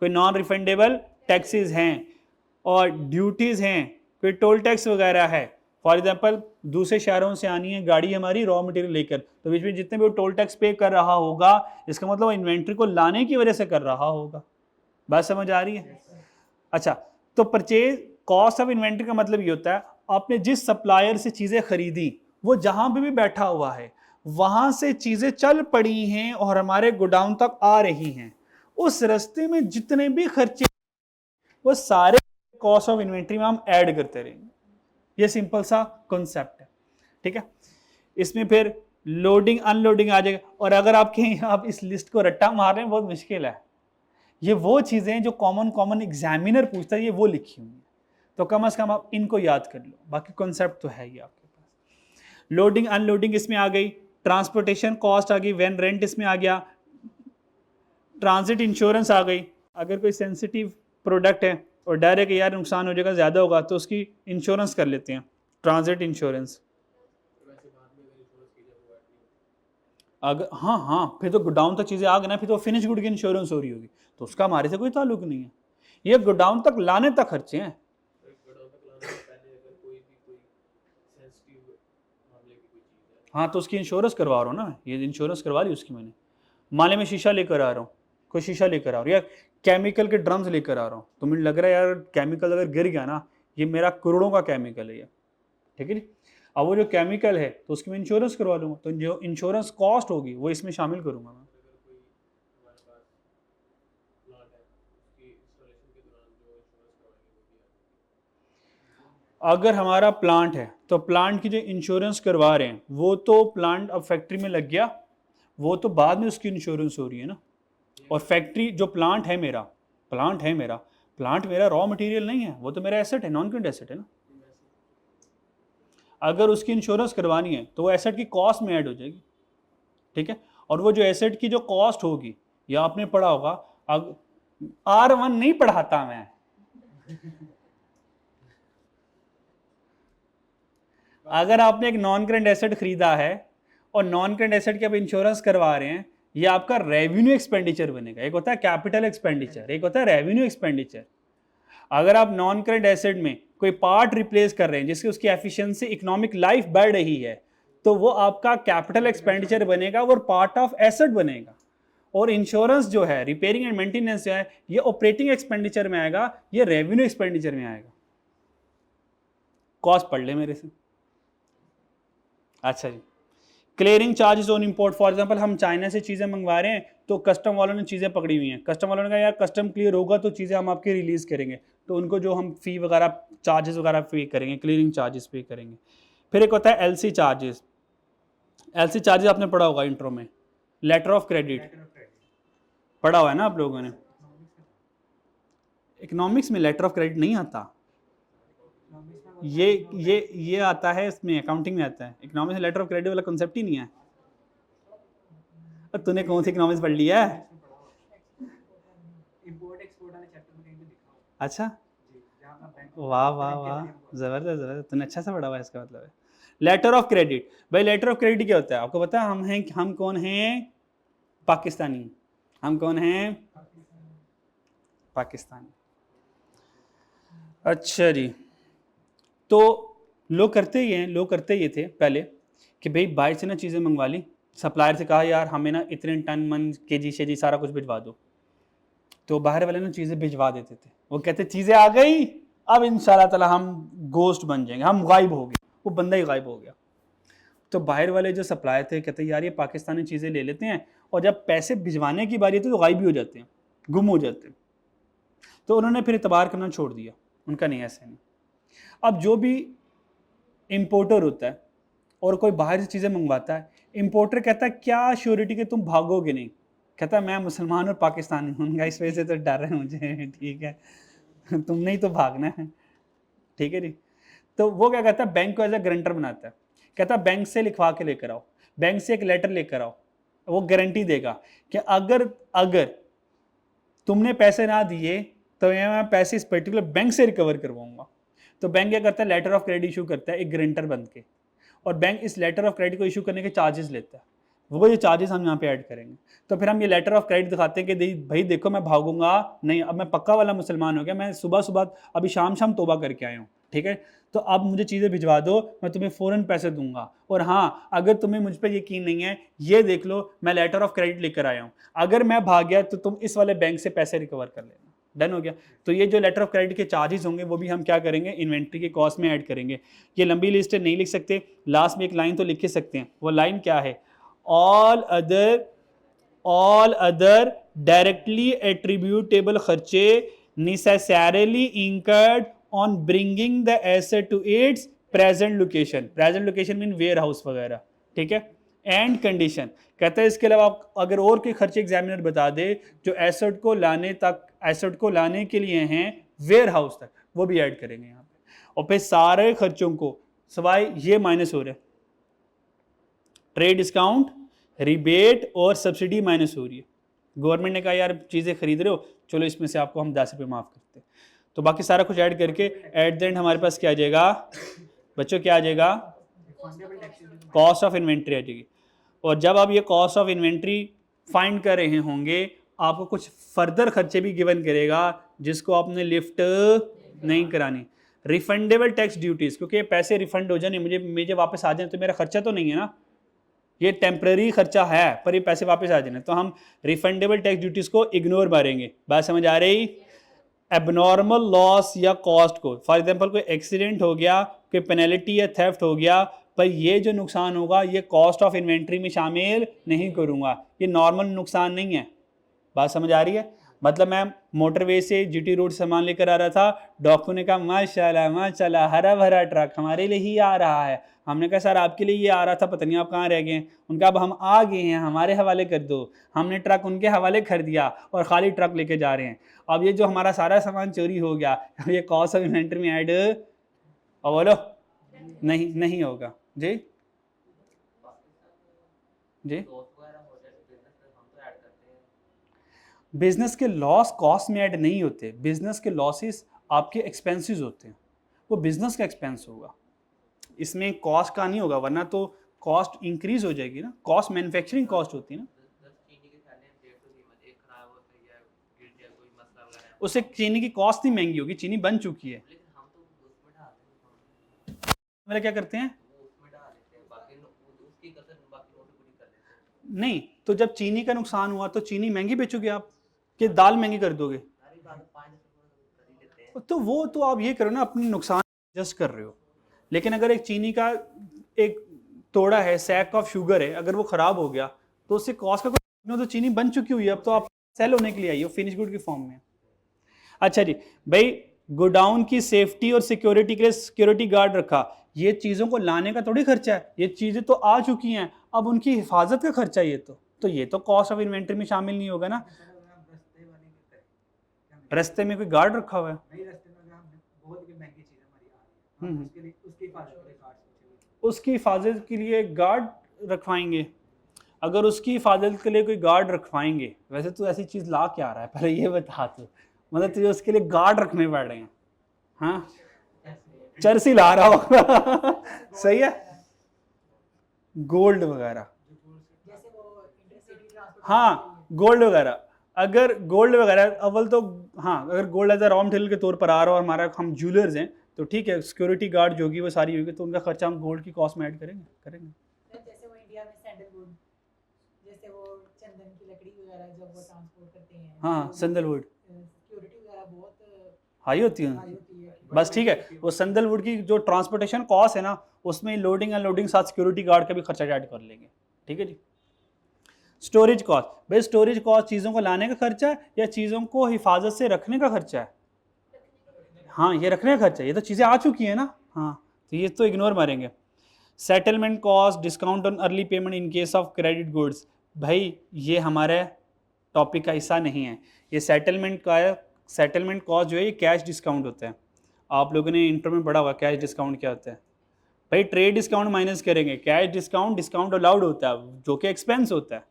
कोई नॉन रिफंडेबल टैक्सेस हैं और ड्यूटीज हैं, कोई टोल टैक्स वगैरह है, फॉर एग्जाम्पल दूसरे शहरों से आनी है गाड़ी हमारी रॉ मटेरियल लेकर, तो बीच में जितने भी वो टोल टैक्स पे कर रहा होगा, इसका मतलब इन्वेंट्री को लाने की वजह से कर रहा होगा। बात समझ आ रही है? अच्छा, तो परचेज कॉस्ट ऑफ इन्वेंट्री का मतलब ये होता है आपने जिस सप्लायर से चीजें खरीदी, वो जहां पे भी बैठा हुआ है वहां से चीजें चल पड़ी हैं और हमारे गोडाउन तक आ रही हैं, उस रास्ते में जितने भी खर्चे वो सारे कॉस्ट ऑफ इन्वेंट्री में हम ऐड करते रहेंगे। ये सिंपल सा कॉन्सेप्ट है, ठीक है। इसमें फिर लोडिंग अनलोडिंग आ जाएगा, और अगर आप कहें आप इस लिस्ट को रट्टा मार रहे हैं बहुत मुश्किल है, ये वो चीजें जो कॉमन एग्जामिनर पूछता है ये वो लिखी हुई है, तो कम से कम आप इनको याद कर लो, बाकी कॉन्सेप्ट तो है ही आपके पास। लोडिंग अनलोडिंग इसमें आ गई, ट्रांसपोर्टेशन कॉस्ट आ गई, वेन रेंट इसमें आ गया, ट्रांजिट इंश्योरेंस आ गई। अगर कोई सेंसिटिव प्रोडक्ट है और डायरेक्ट यार नुकसान हो जाएगा, ज़्यादा होगा, तो उसकी इंश्योरेंस कर लेते हैं, ट्रांजिट इंश्योरेंस। अगर हाँ, फिर तो गोडाउन तक चीज़ें आ गई ना, फिर तो फिनिश गुड की इंश्योरेंस हो रही होगी, तो उसका हमारे से कोई ताल्लुक नहीं है। ये गोडाउन तक लाने तक खर्चे हैं। हाँ, तो उसकी इंश्योरेंस करवा रहा हूँ ना, ये इंश्योरेंस करवा ली उसकी मैंने। माले में शीशा लेकर आ रहा हूँ, कोई शीशा लेकर आ रहा हूँ, या केमिकल के ड्रम्स लेकर आ रहा हूँ, तो मुझे लग रहा है यार केमिकल अगर गिर गया ना, ये मेरा करोड़ों का केमिकल है ये, ठीक है जी। अब वो जो केमिकल है तो उसकी मैं इंश्योरेंस करवा लूँगा, तो जो इंश्योरेंस कॉस्ट होगी वो इसमें शामिल करूँगा मैं। अगर हमारा प्लांट है तो प्लांट की जो इंश्योरेंस करवा रहे हैं वो तो प्लांट अब फैक्ट्री में लग गया, वो तो बाद में उसकी इंश्योरेंस हो रही है ना। और फैक्ट्री जो प्लांट है मेरा, प्लांट मेरा रॉ मटेरियल नहीं है, वो तो मेरा एसेट है, नॉन करेंट एसेट है ना। अगर उसकी इंश्योरेंस करवानी है तो वो एसेट की कॉस्ट में ऐड हो जाएगी, ठीक है। और वो जो एसेट की जो कॉस्ट होगी, या आपने पढ़ा होगा, R1 नहीं पढ़ाता मैं, अगर आपने एक नॉन करेंट एसेट खरीदा है और नॉन करेंट एसेट की आप इंश्योरेंस करवा रहे हैं, ये आपका रेवेन्यू एक्सपेंडिचर बनेगा। एक होता है कैपिटल एक्सपेंडिचर, एक होता है रेवेन्यू एक्सपेंडिचर। अगर आप नॉन करेंट एसेट में कोई पार्ट रिप्लेस कर रहे हैं जिसकी उसकी एफिशिएंसी, इकोनॉमिक लाइफ बढ़ रही है, तो वो आपका कैपिटल एक्सपेंडिचर बनेगा, वो पार्ट ऑफ एसेट बनेगा। और इंश्योरेंस जो है, रिपेयरिंग एंड मेंटेनेंस जो है, ये ऑपरेटिंग एक्सपेंडिचर में आएगा, ये रेवेन्यू एक्सपेंडिचर में आएगा। कॉस्ट पढ़ ले मेरे से। अच्छा जी, clearing charges on import. For example हम चाइना से चीज़ें मंगवा रहे हैं, तो कस्टम वालों ने चीज़ें पकड़ी हुई हैं, कस्टम वालों ने कहा यार कस्टम क्लियर होगा तो चीज़ें हम आपके रिलीज़ करेंगे, तो उनको जो हम फ़ी वगैरह चार्जेस वगैरह पे करेंगे, क्लियरिंग चार्जेस पे करेंगे। फिर एक होता है एलसी चार्जेस। एलसी चार्जेस आपने पढ़ा होगा इंट्रो में, लेटर ऑफ क्रेडिट पढ़ा हुआ है ना आप लोगों ने। इकोनॉमिक्स में लेटर ऑफ क्रेडिट नहीं आता, ये आता है इसमें, अकाउंटिंग में आता है। इकोनॉमिक्स में लेटर ऑफ क्रेडिट वाला कॉन्सेप्ट ही नहीं है। तूने कौन सी इकोनॉमिक्स पढ़ लिया है? अच्छा, वाह वाह वाह, जबरदस्त जबरदस्त, तूने अच्छा सा पढ़ा हुआ है, इसका मतलब है लेटर ऑफ क्रेडिट। भाई लेटर ऑफ क्रेडिट क्या होता है आपको पता है? हम कौन हैं? पाकिस्तानी। हम कौन हैं? पाकिस्तानी। अच्छा जी, तो लोग करते ये थे पहले कि भाई बाहर से ना चीज़ें मंगवा ली, सप्लायर से कहा यार हमें ना इतने टन मन केजी शेजी सारा कुछ भिजवा दो, तो बाहर वाले ना चीज़ें भिजवा देते थे। वो कहते चीज़ें आ गई, अब इंशाल्लाह ताला हम गोस्ट बन जाएंगे, हम गायब हो गए, वो बंदा ही गायब हो गया। तो बाहर वाले जो सप्लायर थे कहते यार ये पाकिस्तानी चीज़ें ले लेते हैं, और जब पैसे भिजवाने की बारी आती तो गायब भी हो जाते हैं, गुम हो जाते हैं। तो उन्होंने फिर इतबार करना छोड़ दिया, उनका नहीं, ऐसे नहीं। अब जो भी इम्पोर्टर होता है और कोई बाहर से चीज़ें मंगवाता है, इम्पोर्टर कहता है क्या श्योरिटी कि तुम भागोगे नहीं? कहता है मैं मुसलमान और पाकिस्तानी हूँ, इस वजह से तो डर रहे हैं मुझे, ठीक है तुमने ही तो भागना है, ठीक है जी। तो वो क्या कहता है, बैंक को एज ए गारंटर बनाता है, कहता है बैंक से लिखवा के लेकर आओ, बैंक से एक लेटर लेकर आओ, वो गारंटी देगा कि अगर तुमने पैसे ना दिए तो मैं पैसे इस पर्टिकुलर बैंक से रिकवर करवाऊंगा। तो बैंक क्या करता है, लेटर ऑफ क्रेडिट इशू करता है एक गारंटर बन के, और बैंक इस लेटर ऑफ क्रेडिट को इशू करने के चार्जेस लेता है, वो ये चार्जेस हम यहाँ पे ऐड करेंगे। तो फिर हम ये लेटर ऑफ क्रेडिट दिखाते हैं कि भाई देखो मैं भागूंगा नहीं, अब मैं पक्का वाला मुसलमान हो गया, मैं सुबह सुबह अभी शाम तौबा करके आया हूँ, ठीक है, तो अब मुझे चीज़ें भिजवा दो, मैं तुम्हें फ़ौरन पैसे दूंगा। और हाँ, अगर तुम्हें मुझ पर यकीन नहीं है, ये देख लो मैं लेटर ऑफ क्रेडिट लेकर आया हूँ, अगर मैं भाग गया तो तुम इस वाले बैंक से पैसे रिकवर कर लेना। डन हो गया। तो ये जो लेटर ऑफ क्रेडिट के चार्जेस होंगे वो भी हम क्या करेंगे, इन्वेंट्री के कॉस्ट में ऐड करेंगे। ये लंबी लिस्ट नहीं लिख सकते, लास्ट में एक लाइन तो लिख के सकते हैं। वो लाइन क्या है, ऑल अदर डायरेक्टली एट्रीब्यूटेबल खर्चे necessarily incurred on bringing the asset to its present location. Present location mean warehouse वगैरह, ठीक है। एंड कंडीशन कहता है इसके अलावा आप अगर और के खर्चे एग्जामिनर बता दे जो एसेट को लाने के लिए हैं वेयर हाउस तक, वो भी ऐड करेंगे यहाँ पे। और फिर सारे खर्चों को सवाई ये माइनस हो रहे, ट्रेड डिस्काउंट, रिबेट और सब्सिडी माइनस हो रही है, गवर्नमेंट ने कहा यार चीज़ें खरीद रहे हो, चलो इसमें से आपको हम 10 रुपये माफ़ करते हैं। तो बाकी सारा कुछ ऐड करके एट द एंड हमारे पास क्या आ जाएगा बच्चों, क्या आ जाएगा, कॉस्ट ऑफ इन्वेंट्री आ जाएगी। और जब आप ये कॉस्ट ऑफ इन्वेंट्री फाइंड कर रहे होंगे, आपको कुछ फर्दर खर्चे भी गिवन करेगा जिसको आपने लिफ्ट नहीं करानी। रिफंडेबल टैक्स ड्यूटीज, क्योंकि ये पैसे रिफंड हो जाने, मुझे वापस आ जाए, तो मेरा खर्चा तो नहीं है ना, ये टेम्पररी खर्चा है पर ये पैसे वापस आ जाने, तो हम रिफंडेबल टैक्स ड्यूटीज को इग्नोर मारेंगे। बात समझ आ रही। एबनॉर्मल लॉस या कॉस्ट को, फॉर एग्जांपल कोई एक्सीडेंट हो गया, कोई पेनल्टी या थेफ्ट हो गया, पर ये जो नुकसान होगा ये कॉस्ट ऑफ इन्वेंट्री में शामिल नहीं करूंगा, ये नॉर्मल नुकसान नहीं है। बात समझ आ रही है। मतलब मैं मोटरवे से जीटी रोड सामान लेकर आ रहा था, डॉक्टर ने कहा माशाल्लाह माशाल्लाह हरा भरा ट्रक हमारे लिए ही आ रहा है। हमने कहा सर आपके लिए ये आ रहा था, पता नहीं आप कहाँ रह गए। उनका अब हम आ गए हैं, हमारे हवाले कर दो। हमने ट्रक उनके हवाले कर दिया और खाली ट्रक लेके जा रहे हैं। अब ये जो हमारा सारा सामान चोरी हो गया, ये कॉस्ट ऑफ इन्वेंट्री में ऐड, और बोलो नहीं होगा जी जी। बिजनेस के लॉस कॉस्ट में ऐड नहीं होते, बिजनेस के लॉसेस आपके एक्सपेंसेस होते हैं, वो बिजनेस का एक्सपेंस होगा, इसमें कॉस्ट का नहीं होगा, वरना तो कॉस्ट इंक्रीज हो जाएगी ना। कॉस्ट मैन्युफैक्चरिंग कॉस्ट होती है ना, उससे चीनी की कॉस्ट नहीं महंगी होगी, चीनी बन चुकी है। मेरा क्या करते हैं नहीं, तो जब चीनी का नुकसान हुआ तो चीनी महंगी बेचोगे आप कि दाल महंगी कर दोगे, तो वो तो आप ये करो ना, अपनी नुकसान एडजस्ट कर रहे हो। लेकिन अगर एक चीनी का एक तोड़ा है, सैक ऑफ शुगर है, अगर वो खराब हो गया तो उससे कॉस्ट का कोई, तो चीनी बन चुकी हुई है, अब तो आप सेल होने के लिए आई हो फिनिश गुड की फॉर्म में। अच्छा जी भाई, गोडाउन की सेफ्टी और सिक्योरिटी के लिए सिक्योरिटी गार्ड रखा, ये चीज़ों को लाने का थोड़ी खर्चा है, ये चीज़ें तो आ चुकी हैं, अब उनकी हिफाजत का खर्चा ये तो ये तो कॉस्ट ऑफ इन्वेंट्री में शामिल नहीं होगा ना। रास्ते में कोई गार्ड रखा हुआ है, उसकी हिफाजत के लिए गार्ड रखवाएंगे। अगर उसकी हिफाजत के लिए कोई गार्ड रखवाएंगे, वैसे तो ऐसी चीज़ ला क्या रहा है पहले ये बता तू, मतलब तुझे उसके लिए गार्ड रखने पड़ रहे हैं। हाँ चरसी ला रहा होगा सही है, गोल्ड वगैरह, हाँ गोल्ड वगैरह, अगर गोल्ड वगैरह अव्वल तो, हाँ अगर gold as a raw material के तौर पर आ रहा हो और हमारा हम ज्वेलर्स हैं तो ठीक है, सिक्योरिटी गार्ड जो होगी वो सारी होगी, तो उनका खर्चा हम गोल्ड की कॉस्ट में ऐड करेंगे। जैसे वो इंडिया में सैंडलवुड, जैसे वो चंदन की लकड़ी वगैरह जब वो ट्रांसपोर्ट करते हैं, हाँ सैंडलवुड सिक्योरिटी वगैरह बहुत हाई होती है। बस ठीक है, वो सैंडलवुड की जो ट्रांसपोर्टेशन कॉस्ट है ना, उसमें लोडिंग अनलोडिंग साथ सिक्योरिटी गार्ड का भी खर्चा ऐड कर लेंगे। ठीक है जी। स्टोरेज कॉस्ट, भाई स्टोरेज कॉस्ट चीज़ों को लाने का खर्चा है या चीज़ों को हिफाजत से रखने का खर्चा है? हाँ ये रखने का खर्चा है, ये तो चीज़ें आ चुकी है ना, हाँ तो ये तो इग्नोर मारेंगे। Settlement cost, discount on early payment in case of credit goods, भाई ये हमारे टॉपिक का हिस्सा नहीं है। ये सेटलमेंट का है, सेटलमेंट कॉस्ट जो है ये कैश डिस्काउंट होता है, आप लोगों ने इंटर में पढ़ा होगा कैश डिस्काउंट क्या होता है। भाई ट्रेड डिस्काउंट माइनस करेंगे, कैश डिस्काउंट डिस्काउंट अलाउड होता है जो कि एक्सपेंस होता है।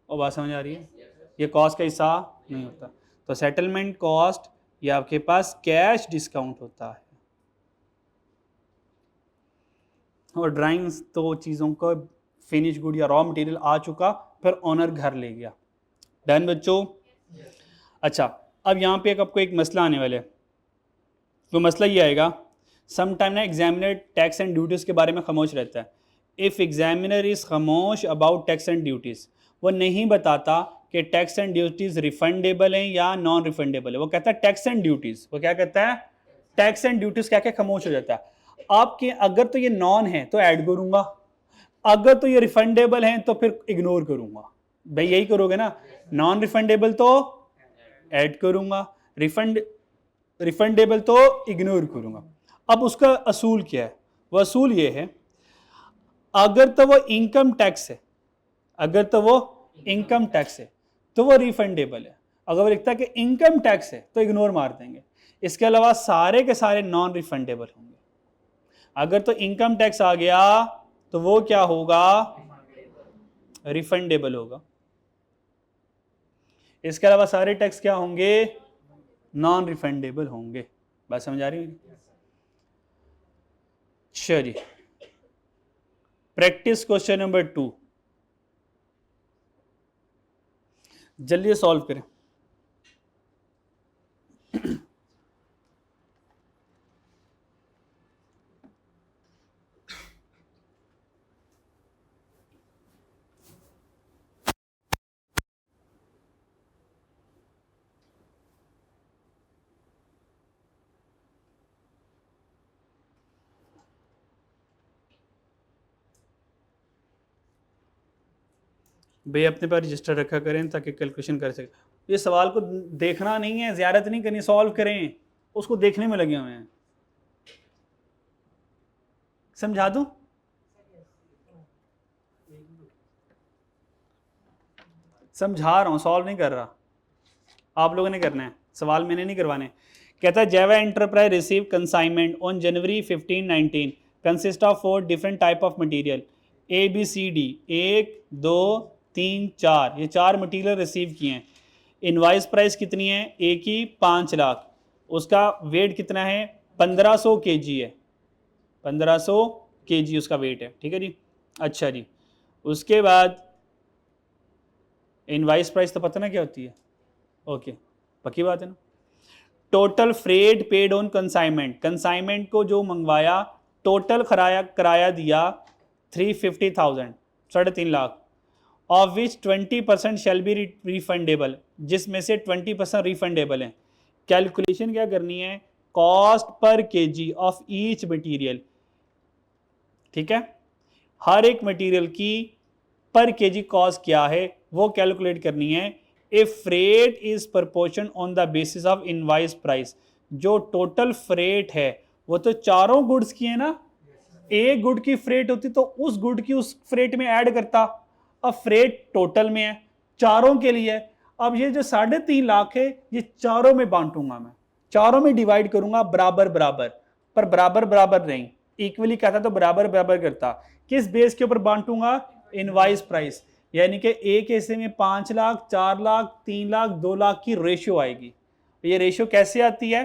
और बात समझ आ रही है, ये कॉस्ट का हिस्सा नहीं होता। तो सेटलमेंट कॉस्ट ये आपके पास कैश डिस्काउंट होता है। और ड्राइंग्स तो चीज़ों का फिनिश गुड या रॉ मटेरियल आ चुका, फिर ऑनर घर ले गया। डन बच्चों। अच्छा अब यहाँ पे आपको एक मसला आने वाला है, तो मसला ये आएगा, सम टाइम ना एग्जामिनर टैक्स एंड ड्यूटीज़ के बारे में खामोश रहता है। इफ़ एग्जामिनर इज़ खामोश अबाउट टैक्स एंड ड्यूटीज़, वो नहीं बताता कि टैक्स एंड ड्यूटीज़ रिफंडेबल हैं या नॉन रिफंडेबल है, वो कहता है टैक्स एंड ड्यूटीज़, वो क्या कहता है टैक्स एंड ड्यूटीज़, क्या क्या खामोश हो जाता है। आपके अगर तो ये नॉन है तो ऐड करूँगा, अगर तो ये रिफंडेबल हैं तो फिर इग्नोर करूँगा। भाई यही करोगे ना, नॉन रिफंडेबल तो ऐड करूँगा, रिफंडेबल तो इग्नोर करूँगा। अब उसका असूल क्या है, वो असूल ये है, अगर तो वो इनकम टैक्स है, अगर तो वो इनकम टैक्स है तो वो रिफंडेबल है, अगर वो लिखता है कि इनकम टैक्स है तो इग्नोर मार देंगे। इसके अलावा सारे के सारे नॉन रिफंडेबल होंगे। अगर तो इनकम टैक्स आ गया तो वो क्या होगा, रिफंडेबल होगा। इसके अलावा सारे टैक्स क्या होंगे? नॉन रिफंडेबल होंगे। बात समझ आ रही है? चलिए प्रैक्टिस क्वेश्चन नंबर 2, जल्दी सॉल्व करें। भैया अपने पास रजिस्टर रखा करें ताकि कैलकुलेशन कर सके। ये सवाल को देखना नहीं है, ज़्यारत नहीं करनी, सॉल्व करें, उसको देखने में लगे हुए हैं। समझा दूं? समझा रहा हूं, सॉल्व नहीं कर रहा, आप लोगों ने करना है, सवाल मैंने नहीं करवाने। कहता है Java enterprise receive consignment on January 15 19 consist of 4 different type of material ABCD, 1 2 3 4, ये 4 मटेरियल रिसीव किए हैं। इनवाइस प्राइस कितनी है? ए की 5 लाख, उसका वेट कितना है? 1500 kg है, 1500 kg उसका वेट है, ठीक है जी। अच्छा जी, उसके बाद इनवाइस प्राइस तो पता ना क्या होती है? ओके, पक्की बात है ना। Total freight paid on consignment, consignment को जो मंगवाया, टोटल कराया दिया 350,000, 3.5 lakh, of which 20% shall be refundable, जिसमें से 20% रिफंडेबल है। कैलकुलेशन क्या करनी है? Cost per KG of each material, ठीक है, हर एक मटेरियल की पर केजी कॉस्ट क्या है वो कैलकुलेट करनी है। If freight is proportion on the basis of invoice price, जो टोटल फ्रेट है वो तो चारों गुड्स की है ना, एक गुड की फ्रेट होती तो उस गुड की उस फ्रेट में ऐड करता। अब फ्रेट टोटल में है, चारों के लिए है। अब ये जो 3.5 लाख है ये चारों में बांटूंगा मैं, चारों में डिवाइड करूंगा बराबर बराबर, पर बराबर बराबर नहीं, इक्वली कहता तो बराबर बराबर करता। किस बेस के ऊपर बांटूंगा? इनवाइस प्राइस, यानी कि एक हिस्से में 5 लाख, 4 लाख, 3 लाख, 2 लाख की रेशियो आएगी। ये रेशियो कैसे आती है?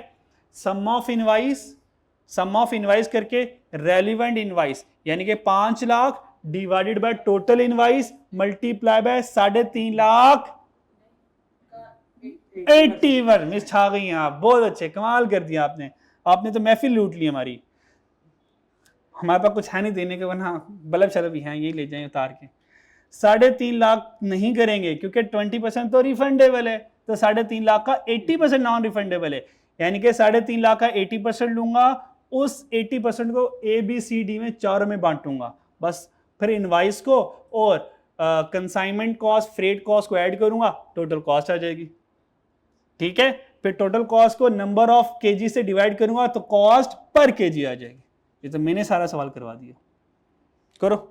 Sum of invoice, sum of invoice करके रेलिवेंट इनवाइस, यानी कि 5 lakh divided by total invoice multiply by 3.5 lakh, 81। मिस छा गई हैं आप, बहुत अच्छे, कमाल कर दिया आपने, आपने तो महफिल लूट ली हमारी। हमारे पास कुछ है नहीं देने के, वरना बल्ब शल्ब भी हैं, यही ले जाएं उतार के। 3.5 लाख नहीं करेंगे क्योंकि 20% तो रिफंडेबल है, तो 3.5 लाख का 80% नॉन रिफंडेबल है, यानी कि 3.5 लाख का 80% लूंगा, उस 80% को ABCD में चारों में बांटूंगा बस। फिर इनवाइस को और कंसाइनमेंट कॉस्ट, फ्रेट कॉस्ट को ऐड करूंगा, टोटल कॉस्ट आ जाएगी, ठीक है। फिर टोटल कॉस्ट को नंबर ऑफ केजी से डिवाइड करूंगा तो कॉस्ट पर केजी आ जाएगी। ये तो मैंने सारा सवाल करवा दिया, करो।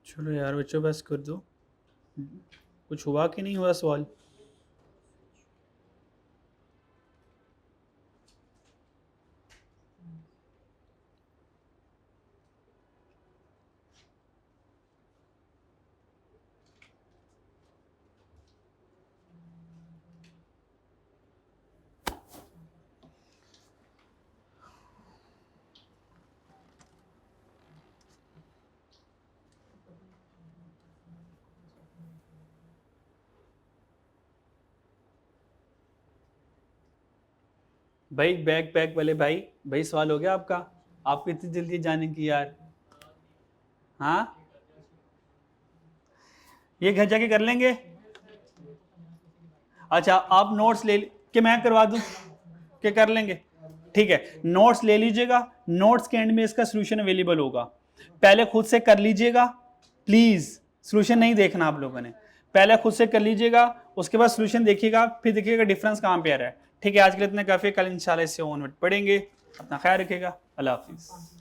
चलो यार बच्चों बस कर दो, कुछ हुआ कि नहीं हुआ सवाल? भाई बैक पैक वाले भाई, भाई सवाल हो गया आपका? आपको इतनी जल्दी जाने की यार? हाँ, ये घर जाके कर लेंगे। अच्छा आप नोट्स ले के मैं करवा दूं कि कर लेंगे? ठीक है, नोट्स ले लीजिएगा, नोट्स के एंड में इसका सोल्यूशन अवेलेबल होगा, पहले खुद से कर लीजिएगा प्लीज, सोल्यूशन नहीं देखना आप लोगों ने, पहले खुद से कर लीजिएगा, उसके बाद सोल्यूशन देखिएगा, फिर देखिएगा डिफरेंस कहाँ पे आ रहा है। ठीक है, आज के लिए इतना काफी, कल इंशाल्लाह इससे ऑनवर्ड पढ़ेंगे। अपना ख्याल रखिएगा, अल्लाह हाफिज़।